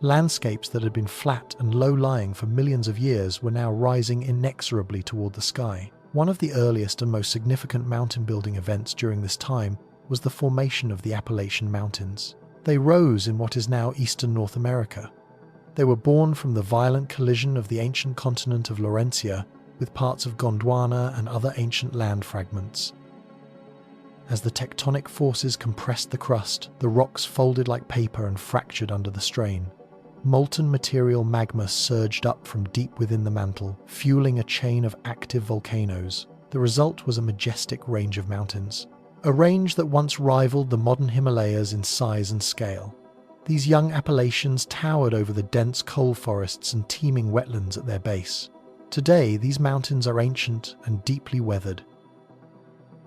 Landscapes that had been flat and low-lying for millions of years were now rising inexorably toward the sky. One of the earliest and most significant mountain-building events during this time was the formation of the Appalachian Mountains. They rose in what is now eastern North America. They were born from the violent collision of the ancient continent of Laurentia with parts of Gondwana and other ancient land fragments. As the tectonic forces compressed the crust, the rocks folded like paper and fractured under the strain. Molten material magma surged up from deep within the mantle, fueling a chain of active volcanoes. The result was a majestic range of mountains, a range that once rivaled the modern Himalayas in size and scale. These young Appalachians towered over the dense coal forests and teeming wetlands at their base. Today, these mountains are ancient and deeply weathered.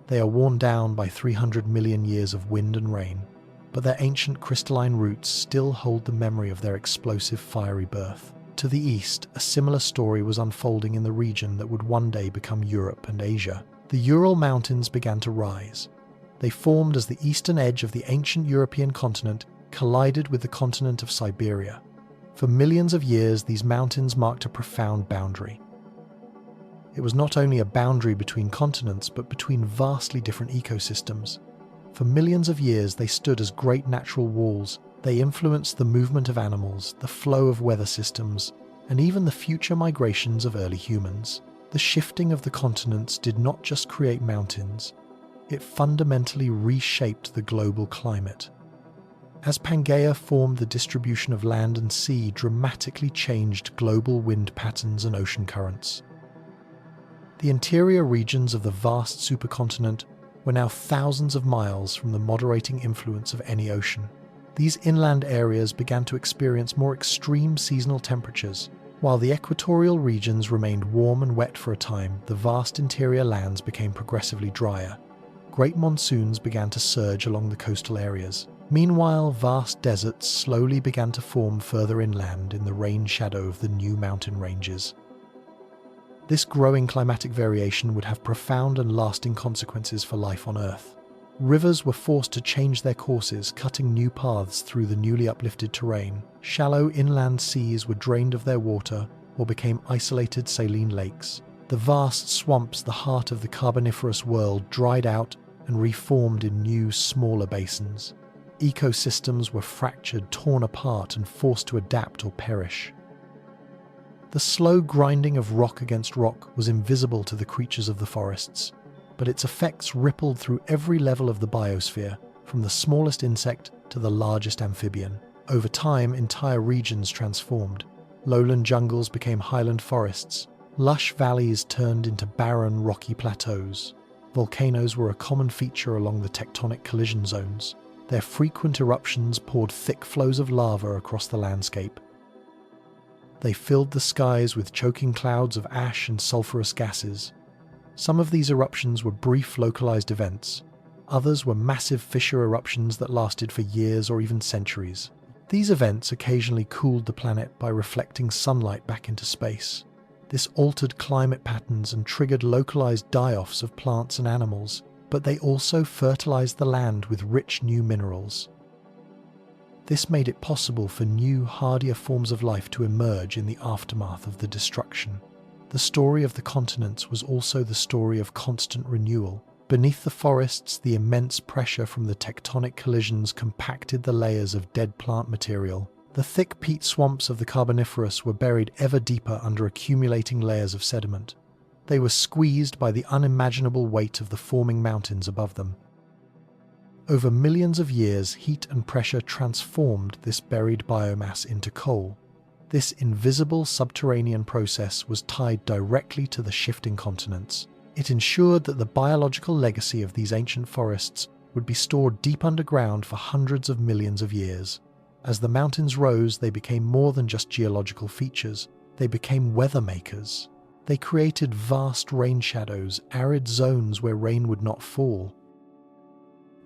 They are worn down by 300 million years of wind and rain, but their ancient crystalline roots still hold the memory of their explosive fiery birth. To the east, a similar story was unfolding in the region that would one day become Europe and Asia. The Ural Mountains began to rise. They formed as the eastern edge of the ancient European continent collided with the continent of Siberia. For millions of years, these mountains marked a profound boundary. It was not only a boundary between continents, but between vastly different ecosystems. For millions of years, they stood as great natural walls. They influenced the movement of animals, the flow of weather systems, and even the future migrations of early humans. The shifting of the continents did not just create mountains, it fundamentally reshaped the global climate. As Pangaea formed, the distribution of land and sea dramatically changed global wind patterns and ocean currents. The interior regions of the vast supercontinent were now thousands of miles from the moderating influence of any ocean. These inland areas began to experience more extreme seasonal temperatures. While the equatorial regions remained warm and wet for a time, the vast interior lands became progressively drier. Great monsoons began to surge along the coastal areas. Meanwhile, vast deserts slowly began to form further inland in the rain shadow of the new mountain ranges. This growing climatic variation would have profound and lasting consequences for life on Earth. Rivers were forced to change their courses, cutting new paths through the newly uplifted terrain. Shallow inland seas were drained of their water or became isolated saline lakes. The vast swamps, the heart of the Carboniferous world, dried out and reformed in new, smaller basins. Ecosystems were fractured, torn apart, and forced to adapt or perish. The slow grinding of rock against rock was invisible to the creatures of the forests, but its effects rippled through every level of the biosphere, from the smallest insect to the largest amphibian. Over time, entire regions transformed. Lowland jungles became highland forests. Lush valleys turned into barren, rocky plateaus. Volcanoes were a common feature along the tectonic collision zones. Their frequent eruptions poured thick flows of lava across the landscape. They filled the skies with choking clouds of ash and sulfurous gases. Some of these eruptions were brief, localized events. Others were massive fissure eruptions that lasted for years or even centuries. These events occasionally cooled the planet by reflecting sunlight back into space. This altered climate patterns and triggered localized die-offs of plants and animals, but they also fertilized the land with rich new minerals. This made it possible for new, hardier forms of life to emerge in the aftermath of the destruction. The story of the continents was also the story of constant renewal. Beneath the forests, the immense pressure from the tectonic collisions compacted the layers of dead plant material. The thick peat swamps of the Carboniferous were buried ever deeper under accumulating layers of sediment. They were squeezed by the unimaginable weight of the forming mountains above them. Over millions of years, heat and pressure transformed this buried biomass into coal. This invisible subterranean process was tied directly to the shifting continents. It ensured that the biological legacy of these ancient forests would be stored deep underground for hundreds of millions of years. As the mountains rose, they became more than just geological features. They became weather makers. They created vast rain shadows, arid zones where rain would not fall.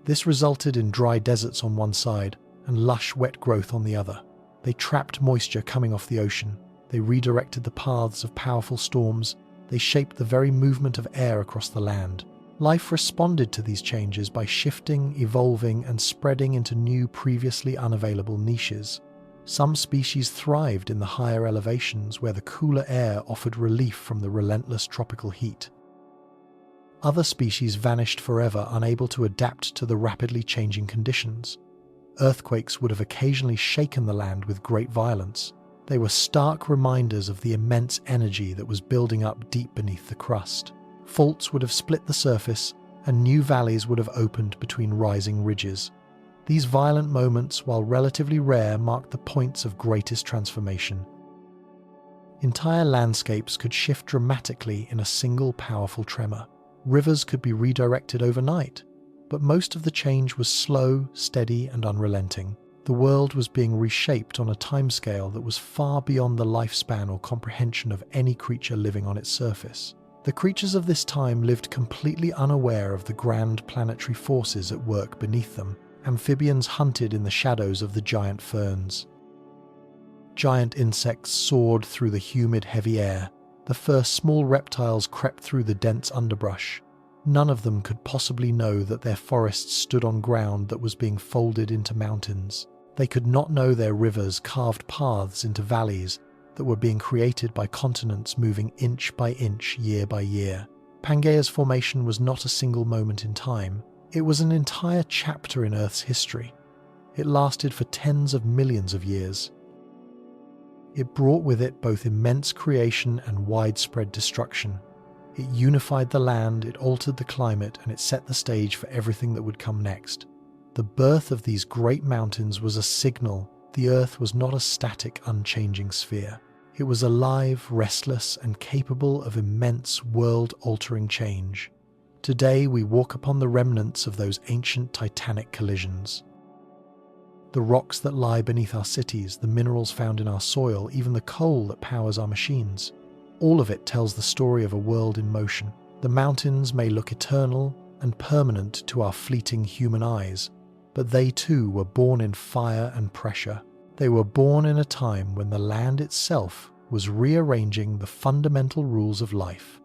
This resulted in dry deserts on one side and lush, wet growth on the other. They trapped moisture coming off the ocean. They redirected the paths of powerful storms. They shaped the very movement of air across the land. Life responded to these changes by shifting, evolving, and spreading into new, previously unavailable niches. Some species thrived in the higher elevations where the cooler air offered relief from the relentless tropical heat. Other species vanished forever, unable to adapt to the rapidly changing conditions. Earthquakes would have occasionally shaken the land with great violence. They were stark reminders of the immense energy that was building up deep beneath the crust. Faults would have split the surface, and new valleys would have opened between rising ridges. These violent moments, while relatively rare, marked the points of greatest transformation. Entire landscapes could shift dramatically in a single powerful tremor. Rivers could be redirected overnight, but most of the change was slow, steady, and unrelenting. The world was being reshaped on a timescale that was far beyond the lifespan or comprehension of any creature living on its surface. The creatures of this time lived completely unaware of the grand planetary forces at work beneath them. Amphibians hunted in the shadows of the giant ferns. Giant insects soared through the humid, heavy air. The first small reptiles crept through the dense underbrush. None of them could possibly know that their forests stood on ground that was being folded into mountains. They could not know their rivers carved paths into valleys that were being created by continents moving inch by inch, year by year. Pangaea's formation was not a single moment in time. It was an entire chapter in Earth's history. It lasted for tens of millions of years. It brought with it both immense creation and widespread destruction. It unified the land, it altered the climate, and it set the stage for everything that would come next. The birth of these great mountains was a signal. The Earth was not a static, unchanging sphere. It was alive, restless, and capable of immense, world-altering change. Today we walk upon the remnants of those ancient titanic collisions. The rocks that lie beneath our cities, the minerals found in our soil, even the coal that powers our machines. All of it tells the story of a world in motion. The mountains may look eternal and permanent to our fleeting human eyes, but they too were born in fire and pressure. They were born in a time when the land itself was rearranging the fundamental rules of life.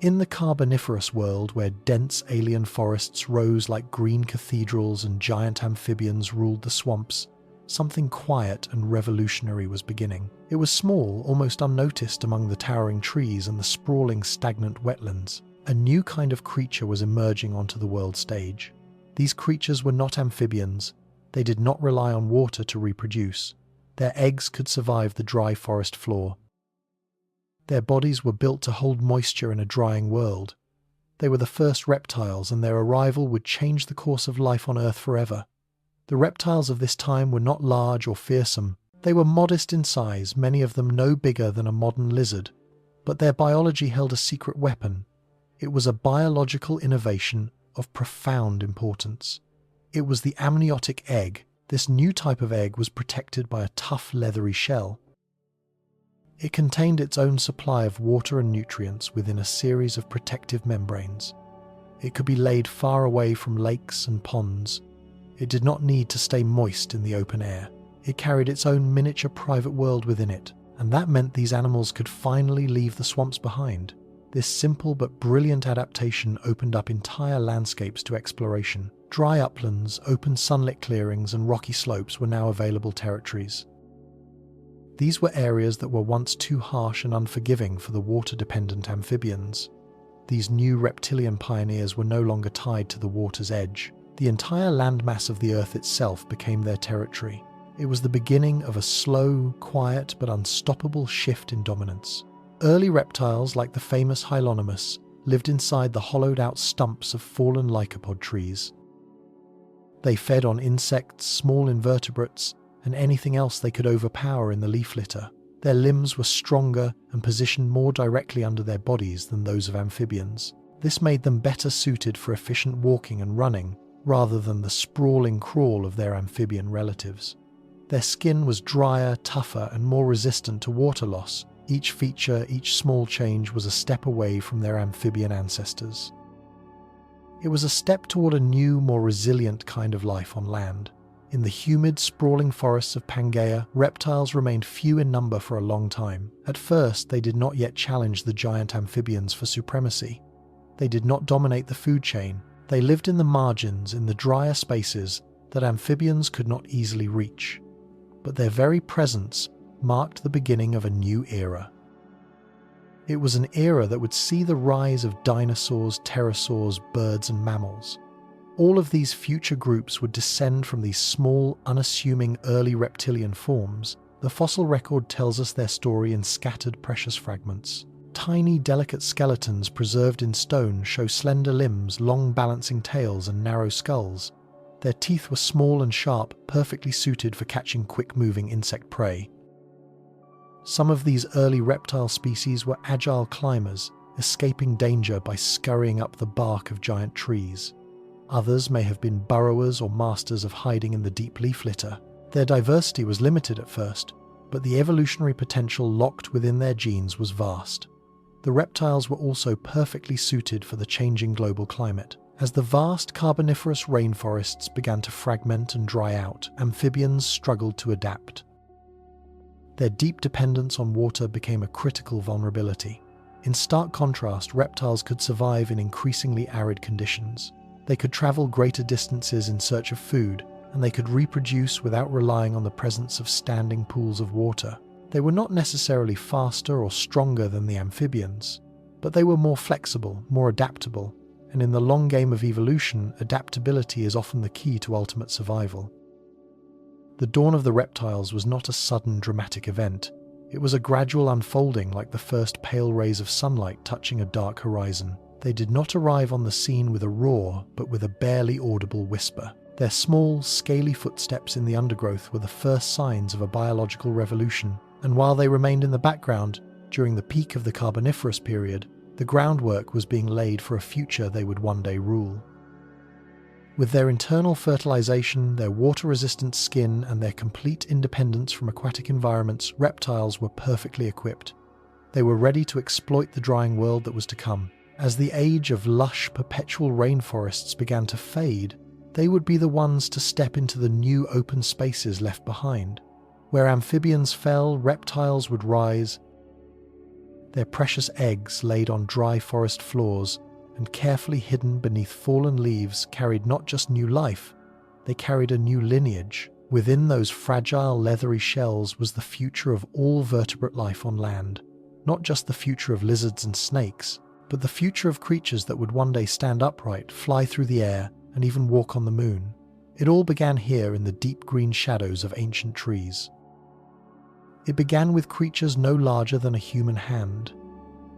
In the Carboniferous world, where dense alien forests rose like green cathedrals and giant amphibians ruled the swamps, something quiet and revolutionary was beginning. It was small, almost unnoticed among the towering trees and the sprawling stagnant wetlands. A new kind of creature was emerging onto the world stage. These creatures were not amphibians. They did not rely on water to reproduce. Their eggs could survive the dry forest floor. Their bodies were built to hold moisture in a drying world. They were the first reptiles, and their arrival would change the course of life on Earth forever. The reptiles of this time were not large or fearsome. They were modest in size, many of them no bigger than a modern lizard. But their biology held a secret weapon. It was a biological innovation of profound importance. It was the amniotic egg. This new type of egg was protected by a tough, leathery shell. It contained its own supply of water and nutrients within a series of protective membranes. It could be laid far away from lakes and ponds. It did not need to stay moist in the open air. It carried its own miniature private world within it, and that meant these animals could finally leave the swamps behind. This simple but brilliant adaptation opened up entire landscapes to exploration. Dry uplands, open sunlit clearings, and rocky slopes were now available territories. These were areas that were once too harsh and unforgiving for the water-dependent amphibians. These new reptilian pioneers were no longer tied to the water's edge. The entire landmass of the Earth itself became their territory. It was the beginning of a slow, quiet, but unstoppable shift in dominance. Early reptiles, like the famous Hylonomus, lived inside the hollowed-out stumps of fallen lycopod trees. They fed on insects, small invertebrates, and anything else they could overpower in the leaf litter. Their limbs were stronger and positioned more directly under their bodies than those of amphibians. This made them better suited for efficient walking and running, rather than the sprawling crawl of their amphibian relatives. Their skin was drier, tougher, and more resistant to water loss. Each feature, each small change was a step away from their amphibian ancestors. It was a step toward a new, more resilient kind of life on land. In the humid, sprawling forests of Pangaea, reptiles remained few in number for a long time. At first, they did not yet challenge the giant amphibians for supremacy. They did not dominate the food chain. They lived in the margins, in the drier spaces that amphibians could not easily reach. But their very presence marked the beginning of a new era. It was an era that would see the rise of dinosaurs, pterosaurs, birds, and mammals. All of these future groups would descend from these small, unassuming early reptilian forms. The fossil record tells us their story in scattered precious fragments. Tiny, delicate skeletons preserved in stone show slender limbs, long balancing tails, and narrow skulls. Their teeth were small and sharp, perfectly suited for catching quick-moving insect prey. Some of these early reptile species were agile climbers, escaping danger by scurrying up the bark of giant trees. Others may have been burrowers or masters of hiding in the deep leaf litter. Their diversity was limited at first, but the evolutionary potential locked within their genes was vast. The reptiles were also perfectly suited for the changing global climate. As the vast Carboniferous rainforests began to fragment and dry out, amphibians struggled to adapt. Their deep dependence on water became a critical vulnerability. In stark contrast, reptiles could survive in increasingly arid conditions. They could travel greater distances in search of food, and they could reproduce without relying on the presence of standing pools of water. They were not necessarily faster or stronger than the amphibians, but they were more flexible, more adaptable, and in the long game of evolution, adaptability is often the key to ultimate survival. The dawn of the reptiles was not a sudden, dramatic event. It was a gradual unfolding, like the first pale rays of sunlight touching a dark horizon. They did not arrive on the scene with a roar, but with a barely audible whisper. Their small, scaly footsteps in the undergrowth were the first signs of a biological revolution, and while they remained in the background, during the peak of the Carboniferous period, the groundwork was being laid for a future they would one day rule. With their internal fertilization, their water-resistant skin, and their complete independence from aquatic environments, reptiles were perfectly equipped. They were ready to exploit the drying world that was to come. As the age of lush, perpetual rainforests began to fade, they would be the ones to step into the new open spaces left behind. Where amphibians fell, reptiles would rise, their precious eggs laid on dry forest floors and carefully hidden beneath fallen leaves carried not just new life, they carried a new lineage. Within those fragile, leathery shells was the future of all vertebrate life on land. Not just the future of lizards and snakes, but the future of creatures that would one day stand upright, fly through the air, and even walk on the moon. It all began here in the deep green shadows of ancient trees. It began with creatures no larger than a human hand.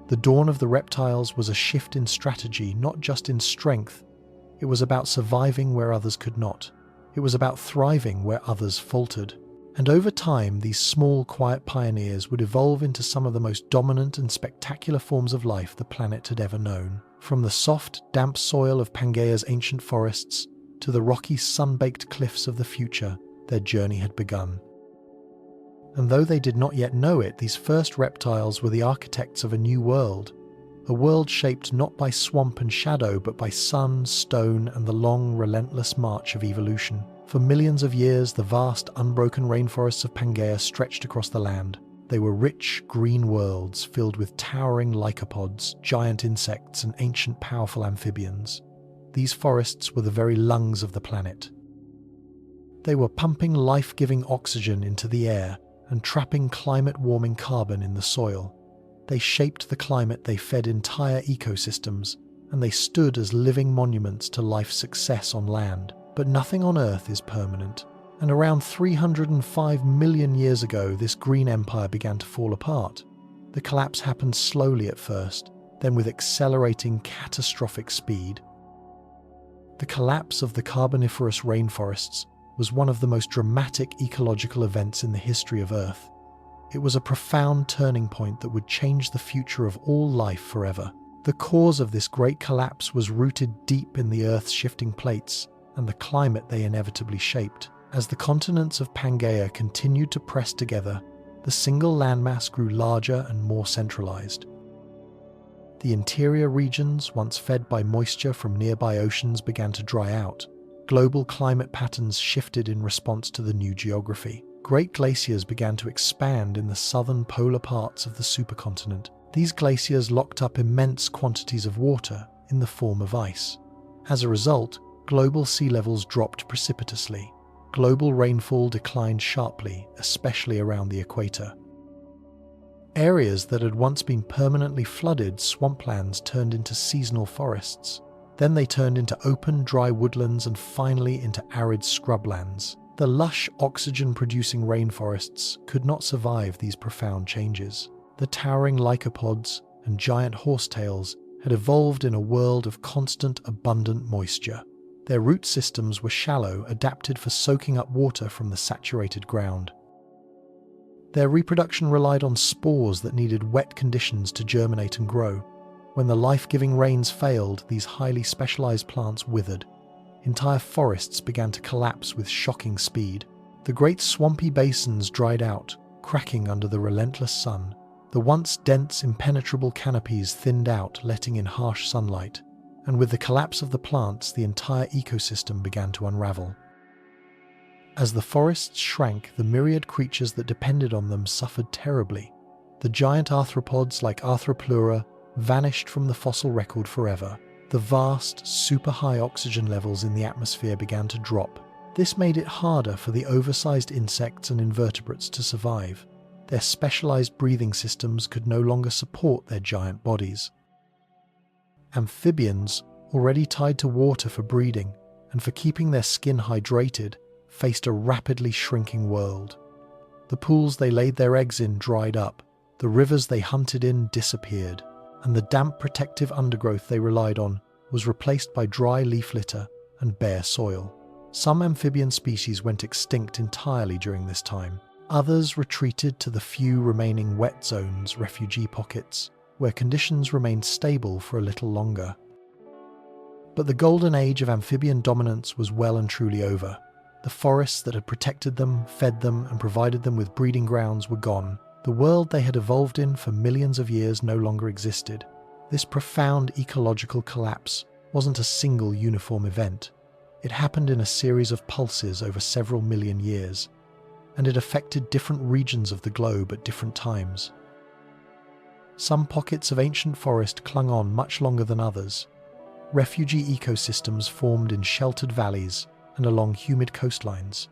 The dawn of the reptiles was a shift in strategy, not just in strength. It was about surviving where others could not. It was about thriving where others faltered. And over time, these small, quiet pioneers would evolve into some of the most dominant and spectacular forms of life the planet had ever known. From the soft, damp soil of Pangaea's ancient forests to the rocky, sun-baked cliffs of the future, their journey had begun. And though they did not yet know it, these first reptiles were the architects of a new world. A world shaped not by swamp and shadow, but by sun, stone, and the long, relentless march of evolution. For millions of years, the vast, unbroken rainforests of Pangaea stretched across the land. They were rich, green worlds filled with towering lycopods, giant insects, and ancient, powerful amphibians. These forests were the very lungs of the planet. They were pumping life-giving oxygen into the air and trapping climate-warming carbon in the soil. They shaped the climate, they fed entire ecosystems, and they stood as living monuments to life's success on land. But nothing on Earth is permanent, and around 305 million years ago, this green empire began to fall apart. The collapse happened slowly at first, then with accelerating, catastrophic speed. The collapse of the Carboniferous rainforests was one of the most dramatic ecological events in the history of Earth. It was a profound turning point that would change the future of all life forever. The cause of this great collapse was rooted deep in the Earth's shifting plates and the climate they inevitably shaped. As the continents of Pangaea continued to press together, the single landmass grew larger and more centralized. The interior regions, once fed by moisture from nearby oceans, began to dry out. Global climate patterns shifted in response to the new geography. Great glaciers began to expand in the southern polar parts of the supercontinent. These glaciers locked up immense quantities of water in the form of ice. As a result, global sea levels dropped precipitously. Global rainfall declined sharply, especially around the equator. Areas that had once been permanently flooded swamplands turned into seasonal forests. Then they turned into open, dry woodlands and finally into arid scrublands. The lush, oxygen-producing rainforests could not survive these profound changes. The towering lycopods and giant horsetails had evolved in a world of constant, abundant moisture. Their root systems were shallow, adapted for soaking up water from the saturated ground. Their reproduction relied on spores that needed wet conditions to germinate and grow. When the life-giving rains failed, these highly specialized plants withered. Entire forests began to collapse with shocking speed. The great swampy basins dried out, cracking under the relentless sun. The once dense, impenetrable canopies thinned out, letting in harsh sunlight. And with the collapse of the plants, the entire ecosystem began to unravel. As the forests shrank, the myriad creatures that depended on them suffered terribly. The giant arthropods like Arthropleura vanished from the fossil record forever. The vast, super-high oxygen levels in the atmosphere began to drop. This made it harder for the oversized insects and invertebrates to survive. Their specialized breathing systems could no longer support their giant bodies. Amphibians, already tied to water for breeding and for keeping their skin hydrated, faced a rapidly shrinking world. The pools they laid their eggs in dried up, the rivers they hunted in disappeared, and the damp protective undergrowth they relied on was replaced by dry leaf litter and bare soil. Some amphibian species went extinct entirely during this time. Others retreated to the few remaining wet zones, refugee pockets, where conditions remained stable for a little longer. But the golden age of amphibian dominance was well and truly over. The forests that had protected them, fed them, and provided them with breeding grounds were gone. The world they had evolved in for millions of years no longer existed. This profound ecological collapse wasn't a single uniform event. It happened in a series of pulses over several million years, and it affected different regions of the globe at different times. Some pockets of ancient forest clung on much longer than others. Refugee ecosystems formed in sheltered valleys and along humid coastlines.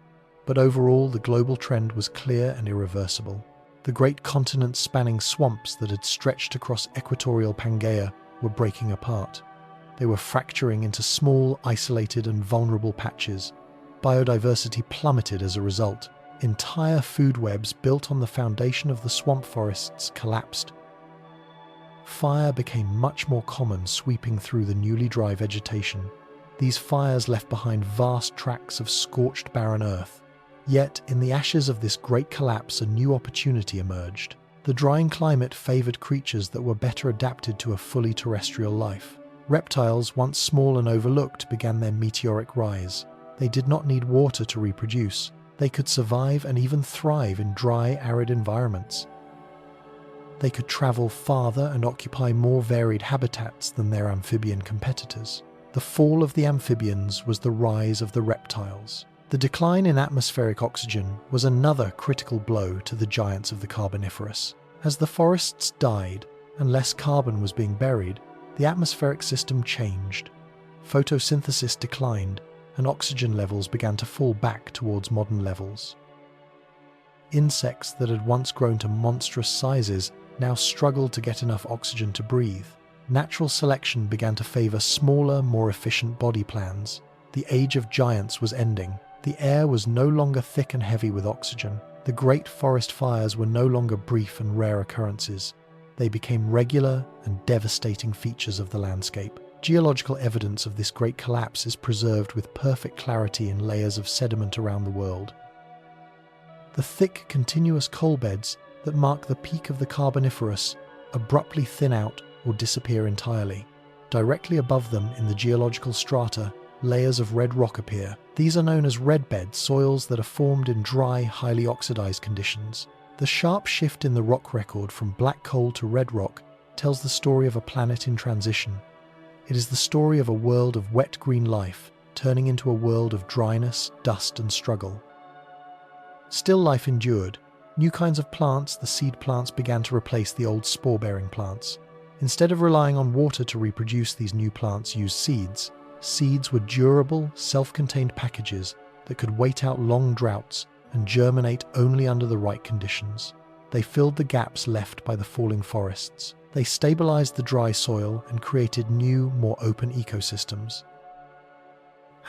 But overall, the global trend was clear and irreversible. The great continent-spanning swamps that had stretched across equatorial Pangaea were breaking apart. They were fracturing into small, isolated and vulnerable patches. Biodiversity plummeted as a result. Entire food webs built on the foundation of the swamp forests collapsed. Fire became much more common, sweeping through the newly dry vegetation. These fires left behind vast tracts of scorched barren earth. Yet, in the ashes of this great collapse, a new opportunity emerged. The drying climate favored creatures that were better adapted to a fully terrestrial life. Reptiles, once small and overlooked, began their meteoric rise. They did not need water to reproduce. They could survive and even thrive in dry, arid environments. They could travel farther and occupy more varied habitats than their amphibian competitors. The fall of the amphibians was the rise of the reptiles. The decline in atmospheric oxygen was another critical blow to the giants of the Carboniferous. As the forests died and less carbon was being buried, the atmospheric system changed. Photosynthesis declined, and oxygen levels began to fall back towards modern levels. Insects that had once grown to monstrous sizes now struggled to get enough oxygen to breathe. Natural selection began to favor smaller, more efficient body plans. The age of giants was ending. The air was no longer thick and heavy with oxygen. The great forest fires were no longer brief and rare occurrences. They became regular and devastating features of the landscape. Geological evidence of this great collapse is preserved with perfect clarity in layers of sediment around the world. The thick, continuous coal beds that mark the peak of the Carboniferous abruptly thin out or disappear entirely. Directly above them in the geological strata, layers of red rock appear. These are known as red bed soils that are formed in dry, highly oxidized conditions. The sharp shift in the rock record from black coal to red rock tells the story of a planet in transition. It is the story of a world of wet green life turning into a world of dryness, dust and struggle. Still life endured. New kinds of plants, the seed plants, began to replace the old spore-bearing plants. Instead of relying on water to reproduce, these new plants used seeds. Seeds were durable, self-contained packages that could wait out long droughts and germinate only under the right conditions. They filled the gaps left by the falling forests. They stabilized the dry soil and created new, more open ecosystems.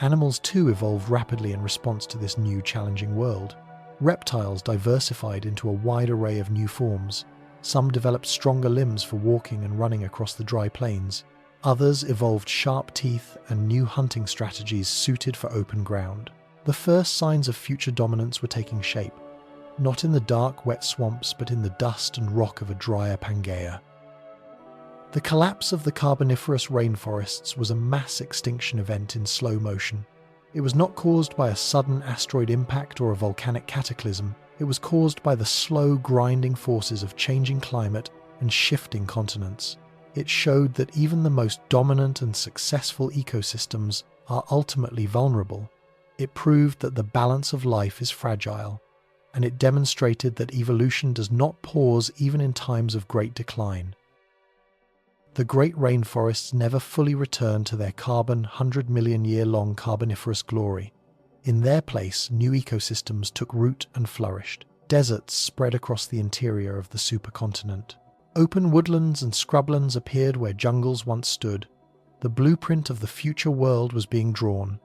Animals too evolved rapidly in response to this new, challenging world. Reptiles diversified into a wide array of new forms. Some developed stronger limbs for walking and running across the dry plains. Others evolved sharp teeth and new hunting strategies suited for open ground. The first signs of future dominance were taking shape, not in the dark, wet swamps, but in the dust and rock of a drier Pangaea. The collapse of the Carboniferous rainforests was a mass extinction event in slow motion. It was not caused by a sudden asteroid impact or a volcanic cataclysm. It was caused by the slow, grinding forces of changing climate and shifting continents. It showed that even the most dominant and successful ecosystems are ultimately vulnerable. It proved that the balance of life is fragile, and it demonstrated that evolution does not pause even in times of great decline. The great rainforests never fully returned to their carbon 100-million-year-long Carboniferous glory. In their place, new ecosystems took root and flourished. Deserts spread across the interior of the supercontinent. Open woodlands and scrublands appeared where jungles once stood. The blueprint of the future world was being drawn,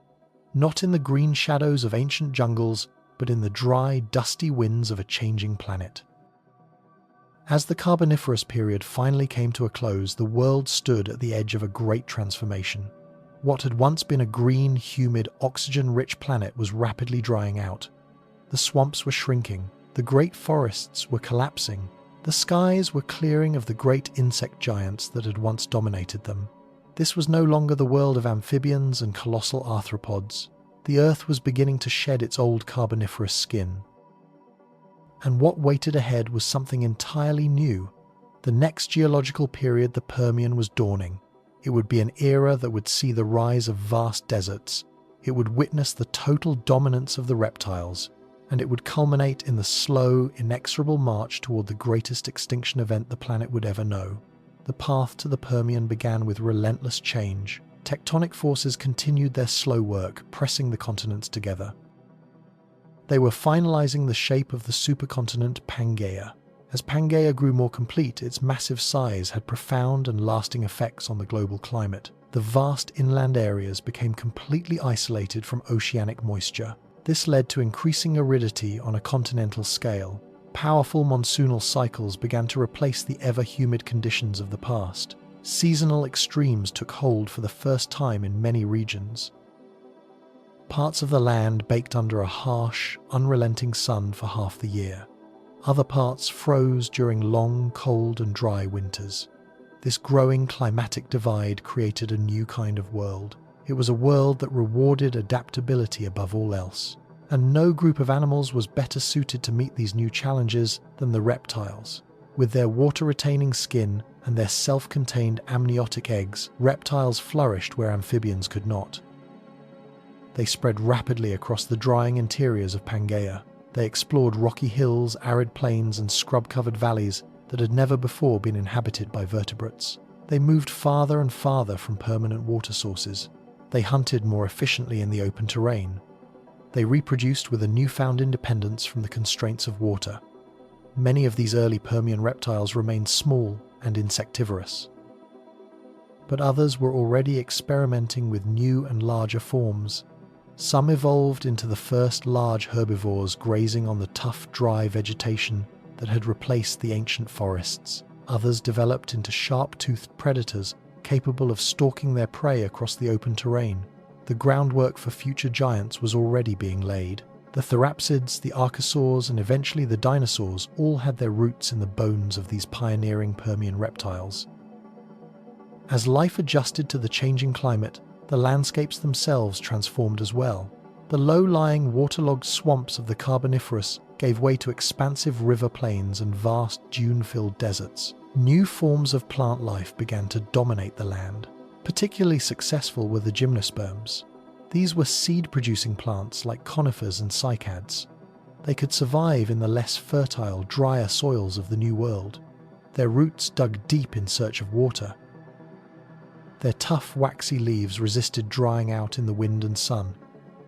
not in the green shadows of ancient jungles, but in the dry, dusty winds of a changing planet. As the Carboniferous period finally came to a close, the world stood at the edge of a great transformation. What had once been a green, humid, oxygen-rich planet was rapidly drying out. The swamps were shrinking. The great forests were collapsing. The skies were clearing of the great insect giants that had once dominated them. This was no longer the world of amphibians and colossal arthropods. The Earth was beginning to shed its old Carboniferous skin. And what waited ahead was something entirely new. The next geological period, the Permian, was dawning. It would be an era that would see the rise of vast deserts. It would witness the total dominance of the reptiles, and it would culminate in the slow, inexorable march toward the greatest extinction event the planet would ever know. The path to the Permian began with relentless change. Tectonic forces continued their slow work, pressing the continents together. They were finalizing the shape of the supercontinent Pangaea. As Pangaea grew more complete, its massive size had profound and lasting effects on the global climate. The vast inland areas became completely isolated from oceanic moisture. This led to increasing aridity on a continental scale. Powerful monsoonal cycles began to replace the ever-humid conditions of the past. Seasonal extremes took hold for the first time in many regions. Parts of the land baked under a harsh, unrelenting sun for half the year. Other parts froze during long, cold and dry winters. This growing climatic divide created a new kind of world. It was a world that rewarded adaptability above all else. And no group of animals was better suited to meet these new challenges than the reptiles. With their water-retaining skin and their self-contained amniotic eggs, reptiles flourished where amphibians could not. They spread rapidly across the drying interiors of Pangaea. They explored rocky hills, arid plains, and scrub-covered valleys that had never before been inhabited by vertebrates. They moved farther and farther from permanent water sources. They hunted more efficiently in the open terrain. They reproduced with a newfound independence from the constraints of water. Many of these early Permian reptiles remained small and insectivorous. But others were already experimenting with new and larger forms. Some evolved into the first large herbivores grazing on the tough, dry vegetation that had replaced the ancient forests. Others developed into sharp-toothed predators capable of stalking their prey across the open terrain. The groundwork for future giants was already being laid. The therapsids, the archosaurs, and eventually the dinosaurs all had their roots in the bones of these pioneering Permian reptiles. As life adjusted to the changing climate, the landscapes themselves transformed as well. The low-lying, waterlogged swamps of the Carboniferous gave way to expansive river plains and vast, dune-filled deserts. New forms of plant life began to dominate the land. Particularly successful were the gymnosperms. These were seed-producing plants like conifers and cycads. They could survive in the less fertile, drier soils of the New World. Their roots dug deep in search of water. Their tough, waxy leaves resisted drying out in the wind and sun,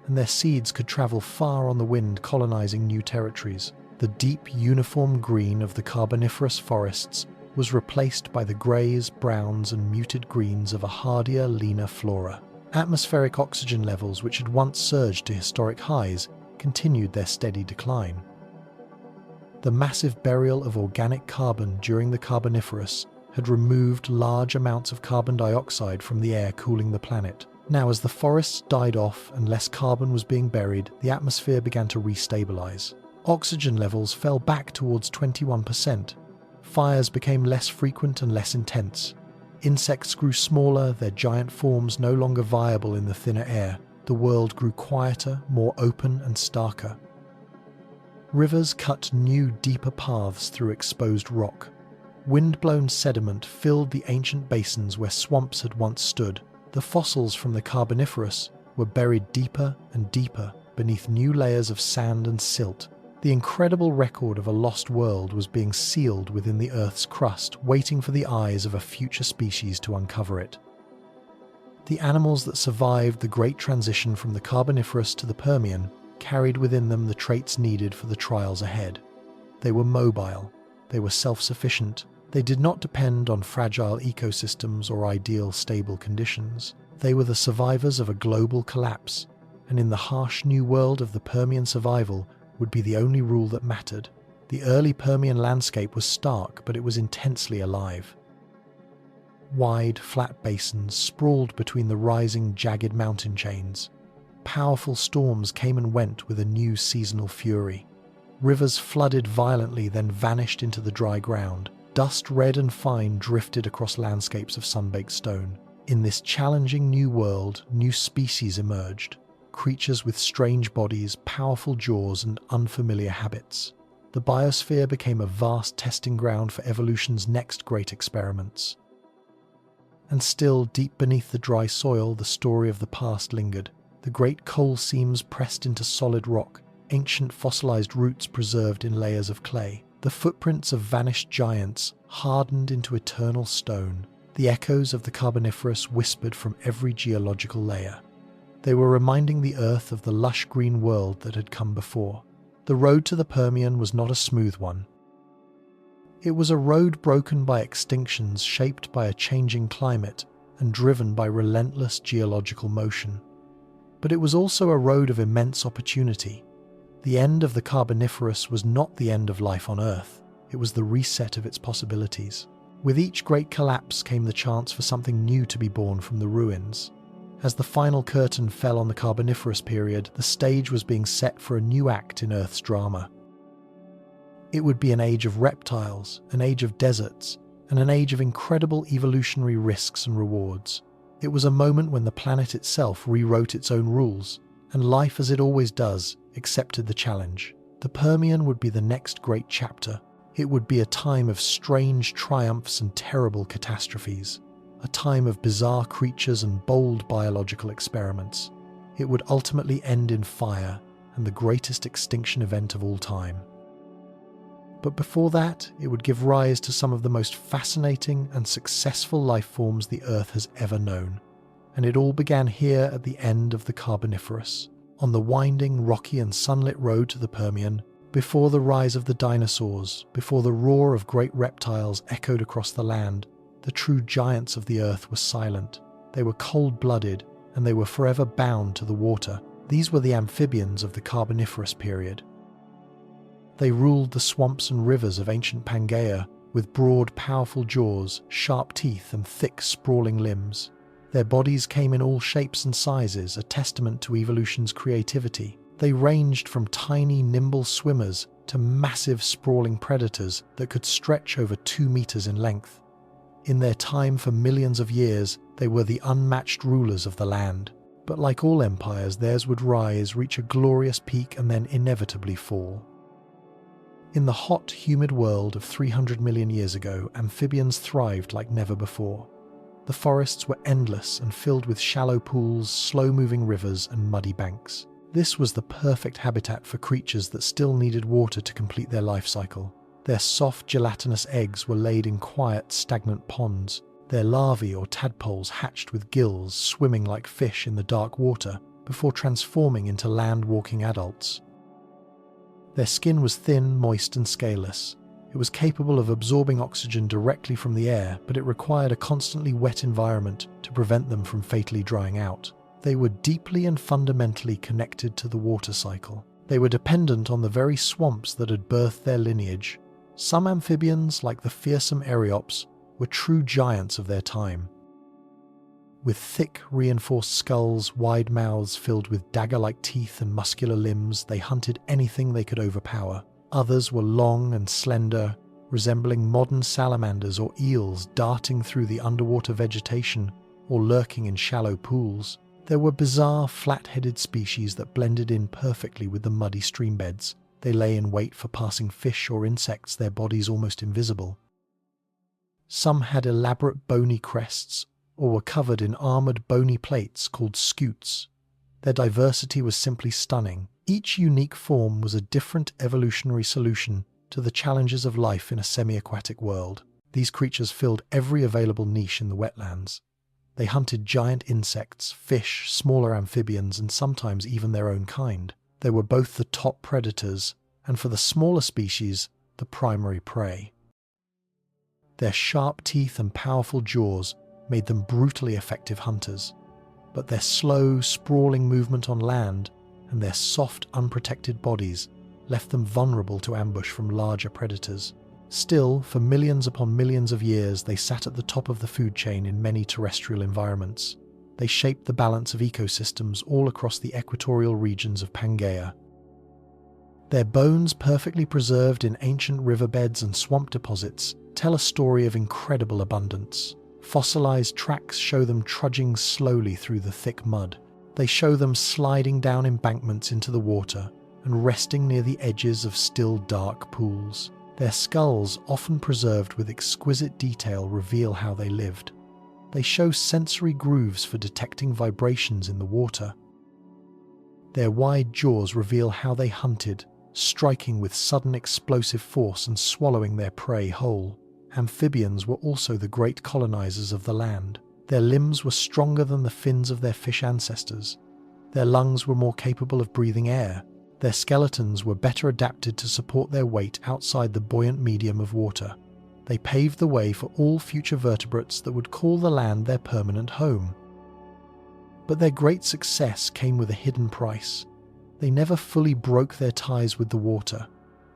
and their seeds could travel far on the wind, colonizing new territories. The deep, uniform green of the Carboniferous forests was replaced by the greys, browns, and muted greens of a hardier, leaner flora. Atmospheric oxygen levels, which had once surged to historic highs, continued their steady decline. The massive burial of organic carbon during the Carboniferous had removed large amounts of carbon dioxide from the air, cooling the planet. Now, as the forests died off and less carbon was being buried, the atmosphere began to restabilize. Oxygen levels fell back towards 21%. Fires became less frequent and less intense. Insects grew smaller, their giant forms no longer viable in the thinner air. The world grew quieter, more open and starker. Rivers cut new, deeper paths through exposed rock. Wind-blown sediment filled the ancient basins where swamps had once stood. The fossils from the Carboniferous were buried deeper and deeper beneath new layers of sand and silt. The incredible record of a lost world was being sealed within the Earth's crust, waiting for the eyes of a future species to uncover it. The animals that survived the great transition from the Carboniferous to the Permian carried within them the traits needed for the trials ahead. They were mobile, they were self-sufficient, they did not depend on fragile ecosystems or ideal stable conditions. They were the survivors of a global collapse, and in the harsh new world of the Permian, survival would be the only rule that mattered. The early Permian landscape was stark, but it was intensely alive. Wide, flat basins sprawled between the rising, jagged mountain chains. Powerful storms came and went with a new seasonal fury. Rivers flooded violently, then vanished into the dry ground. Dust, red and fine, drifted across landscapes of sun-baked stone. In this challenging new world, new species emerged, creatures with strange bodies, powerful jaws, and unfamiliar habits. The biosphere became a vast testing ground for evolution's next great experiments. And still, deep beneath the dry soil, the story of the past lingered. The great coal seams pressed into solid rock, ancient fossilized roots preserved in layers of clay, the footprints of vanished giants hardened into eternal stone. The echoes of the Carboniferous whispered from every geological layer. They were reminding the Earth of the lush green world that had come before. The road to the Permian was not a smooth one. It was a road broken by extinctions, shaped by a changing climate, and driven by relentless geological motion. But it was also a road of immense opportunity. The end of the Carboniferous was not the end of life on Earth. It was the reset of its possibilities. With each great collapse came the chance for something new to be born from the ruins. As the final curtain fell on the Carboniferous period, the stage was being set for a new act in Earth's drama. It would be an age of reptiles, an age of deserts, and an age of incredible evolutionary risks and rewards. It was a moment when the planet itself rewrote its own rules, and life, as it always does, accepted the challenge. The Permian would be the next great chapter. It would be a time of strange triumphs and terrible catastrophes, a time of bizarre creatures and bold biological experiments. It would ultimately end in fire and the greatest extinction event of all time. But before that, it would give rise to some of the most fascinating and successful life forms the Earth has ever known. And it all began here at the end of the Carboniferous, on the winding, rocky and sunlit road to the Permian, before the rise of the dinosaurs, before the roar of great reptiles echoed across the land. The true giants of the Earth were silent. They were cold-blooded, and they were forever bound to the water. These were the amphibians of the Carboniferous period. They ruled the swamps and rivers of ancient Pangaea with broad, powerful jaws, sharp teeth, and thick, sprawling limbs. Their bodies came in all shapes and sizes, a testament to evolution's creativity. They ranged from tiny, nimble swimmers to massive, sprawling predators that could stretch over 2 meters in length. In their time, for millions of years, they were the unmatched rulers of the land. But like all empires, theirs would rise, reach a glorious peak, and then inevitably fall. In the hot, humid world of 300 million years ago, amphibians thrived like never before. The forests were endless and filled with shallow pools, slow-moving rivers, and muddy banks. This was the perfect habitat for creatures that still needed water to complete their life cycle. Their soft, gelatinous eggs were laid in quiet, stagnant ponds. Their larvae or tadpoles hatched with gills, swimming like fish in the dark water, before transforming into land-walking adults. Their skin was thin, moist, and scaleless. It was capable of absorbing oxygen directly from the air, but it required a constantly wet environment to prevent them from fatally drying out. They were deeply and fundamentally connected to the water cycle. They were dependent on the very swamps that had birthed their lineage. Some amphibians, like the fearsome Eriops, were true giants of their time. With thick, reinforced skulls, wide mouths filled with dagger-like teeth and muscular limbs, they hunted anything they could overpower. Others were long and slender, resembling modern salamanders or eels darting through the underwater vegetation or lurking in shallow pools. There were bizarre, flat-headed species that blended in perfectly with the muddy streambeds. They lay in wait for passing fish or insects, their bodies almost invisible. Some had elaborate bony crests, or were covered in armored bony plates called scutes. Their diversity was simply stunning. Each unique form was a different evolutionary solution to the challenges of life in a semi-aquatic world. These creatures filled every available niche in the wetlands. They hunted giant insects, fish, smaller amphibians, and sometimes even their own kind. They were both the top predators, and for the smaller species, the primary prey. Their sharp teeth and powerful jaws made them brutally effective hunters, but their slow, sprawling movement on land and their soft, unprotected bodies left them vulnerable to ambush from larger predators. Still, for millions upon millions of years, they sat at the top of the food chain in many terrestrial environments. They shaped the balance of ecosystems all across the equatorial regions of Pangaea. Their bones, perfectly preserved in ancient riverbeds and swamp deposits, tell a story of incredible abundance. Fossilized tracks show them trudging slowly through the thick mud. They show them sliding down embankments into the water and resting near the edges of still dark pools. Their skulls, often preserved with exquisite detail, reveal how they lived. They show sensory grooves for detecting vibrations in the water. Their wide jaws reveal how they hunted, striking with sudden explosive force and swallowing their prey whole. Amphibians were also the great colonizers of the land. Their limbs were stronger than the fins of their fish ancestors. Their lungs were more capable of breathing air. Their skeletons were better adapted to support their weight outside the buoyant medium of water. They paved the way for all future vertebrates that would call the land their permanent home. But their great success came with a hidden price. They never fully broke their ties with the water.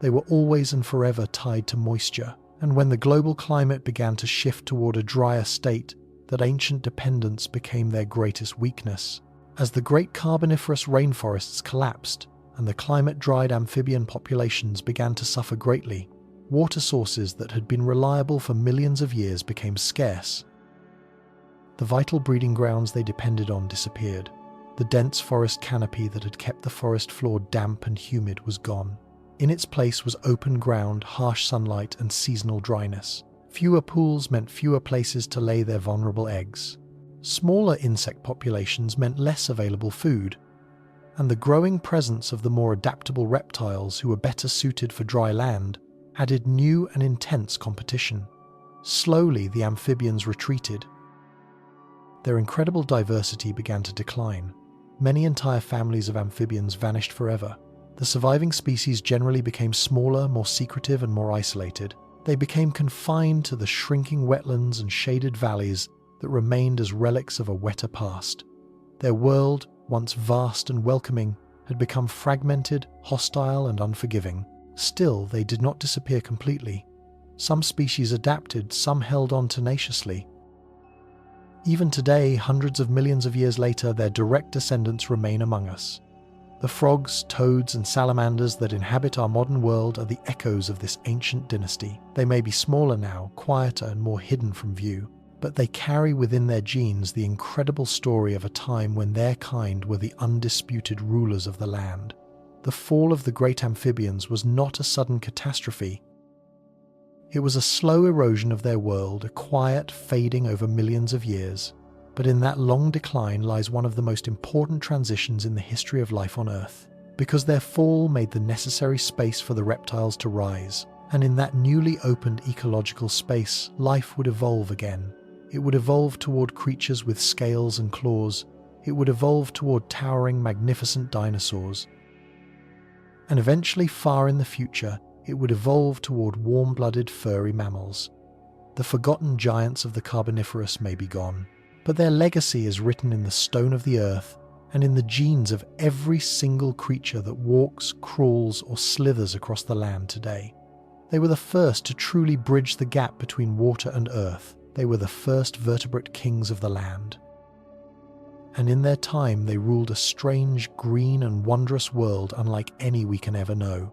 They were always and forever tied to moisture. And when the global climate began to shift toward a drier state, that ancient dependence became their greatest weakness. As the great Carboniferous rainforests collapsed and the climate-dried amphibian populations began to suffer greatly, water sources that had been reliable for millions of years became scarce. The vital breeding grounds they depended on disappeared. The dense forest canopy that had kept the forest floor damp and humid was gone. In its place was open ground, harsh sunlight, and seasonal dryness. Fewer pools meant fewer places to lay their vulnerable eggs. Smaller insect populations meant less available food. And the growing presence of the more adaptable reptiles who were better suited for dry land added new and intense competition. Slowly, the amphibians retreated. Their incredible diversity began to decline. Many entire families of amphibians vanished forever. The surviving species generally became smaller, more secretive, and more isolated. They became confined to the shrinking wetlands and shaded valleys that remained as relics of a wetter past. Their world, once vast and welcoming, had become fragmented, hostile, and unforgiving. Still, they did not disappear completely. Some species adapted, some held on tenaciously. Even today, hundreds of millions of years later, their direct descendants remain among us. The frogs, toads, and salamanders that inhabit our modern world are the echoes of this ancient dynasty. They may be smaller now, quieter, and more hidden from view, but they carry within their genes the incredible story of a time when their kind were the undisputed rulers of the land. The fall of the great amphibians was not a sudden catastrophe. It was a slow erosion of their world, a quiet fading over millions of years. But in that long decline lies one of the most important transitions in the history of life on Earth, because their fall made the necessary space for the reptiles to rise, and in that newly opened ecological space, life would evolve again. It would evolve toward creatures with scales and claws. It would evolve toward towering, magnificent dinosaurs. And eventually, far in the future, it would evolve toward warm-blooded, furry mammals. The forgotten giants of the Carboniferous may be gone, but their legacy is written in the stone of the earth and in the genes of every single creature that walks, crawls, or slithers across the land today. They were the first to truly bridge the gap between water and earth. They were the first vertebrate kings of the land. And in their time they ruled a strange, green, and wondrous world unlike any we can ever know.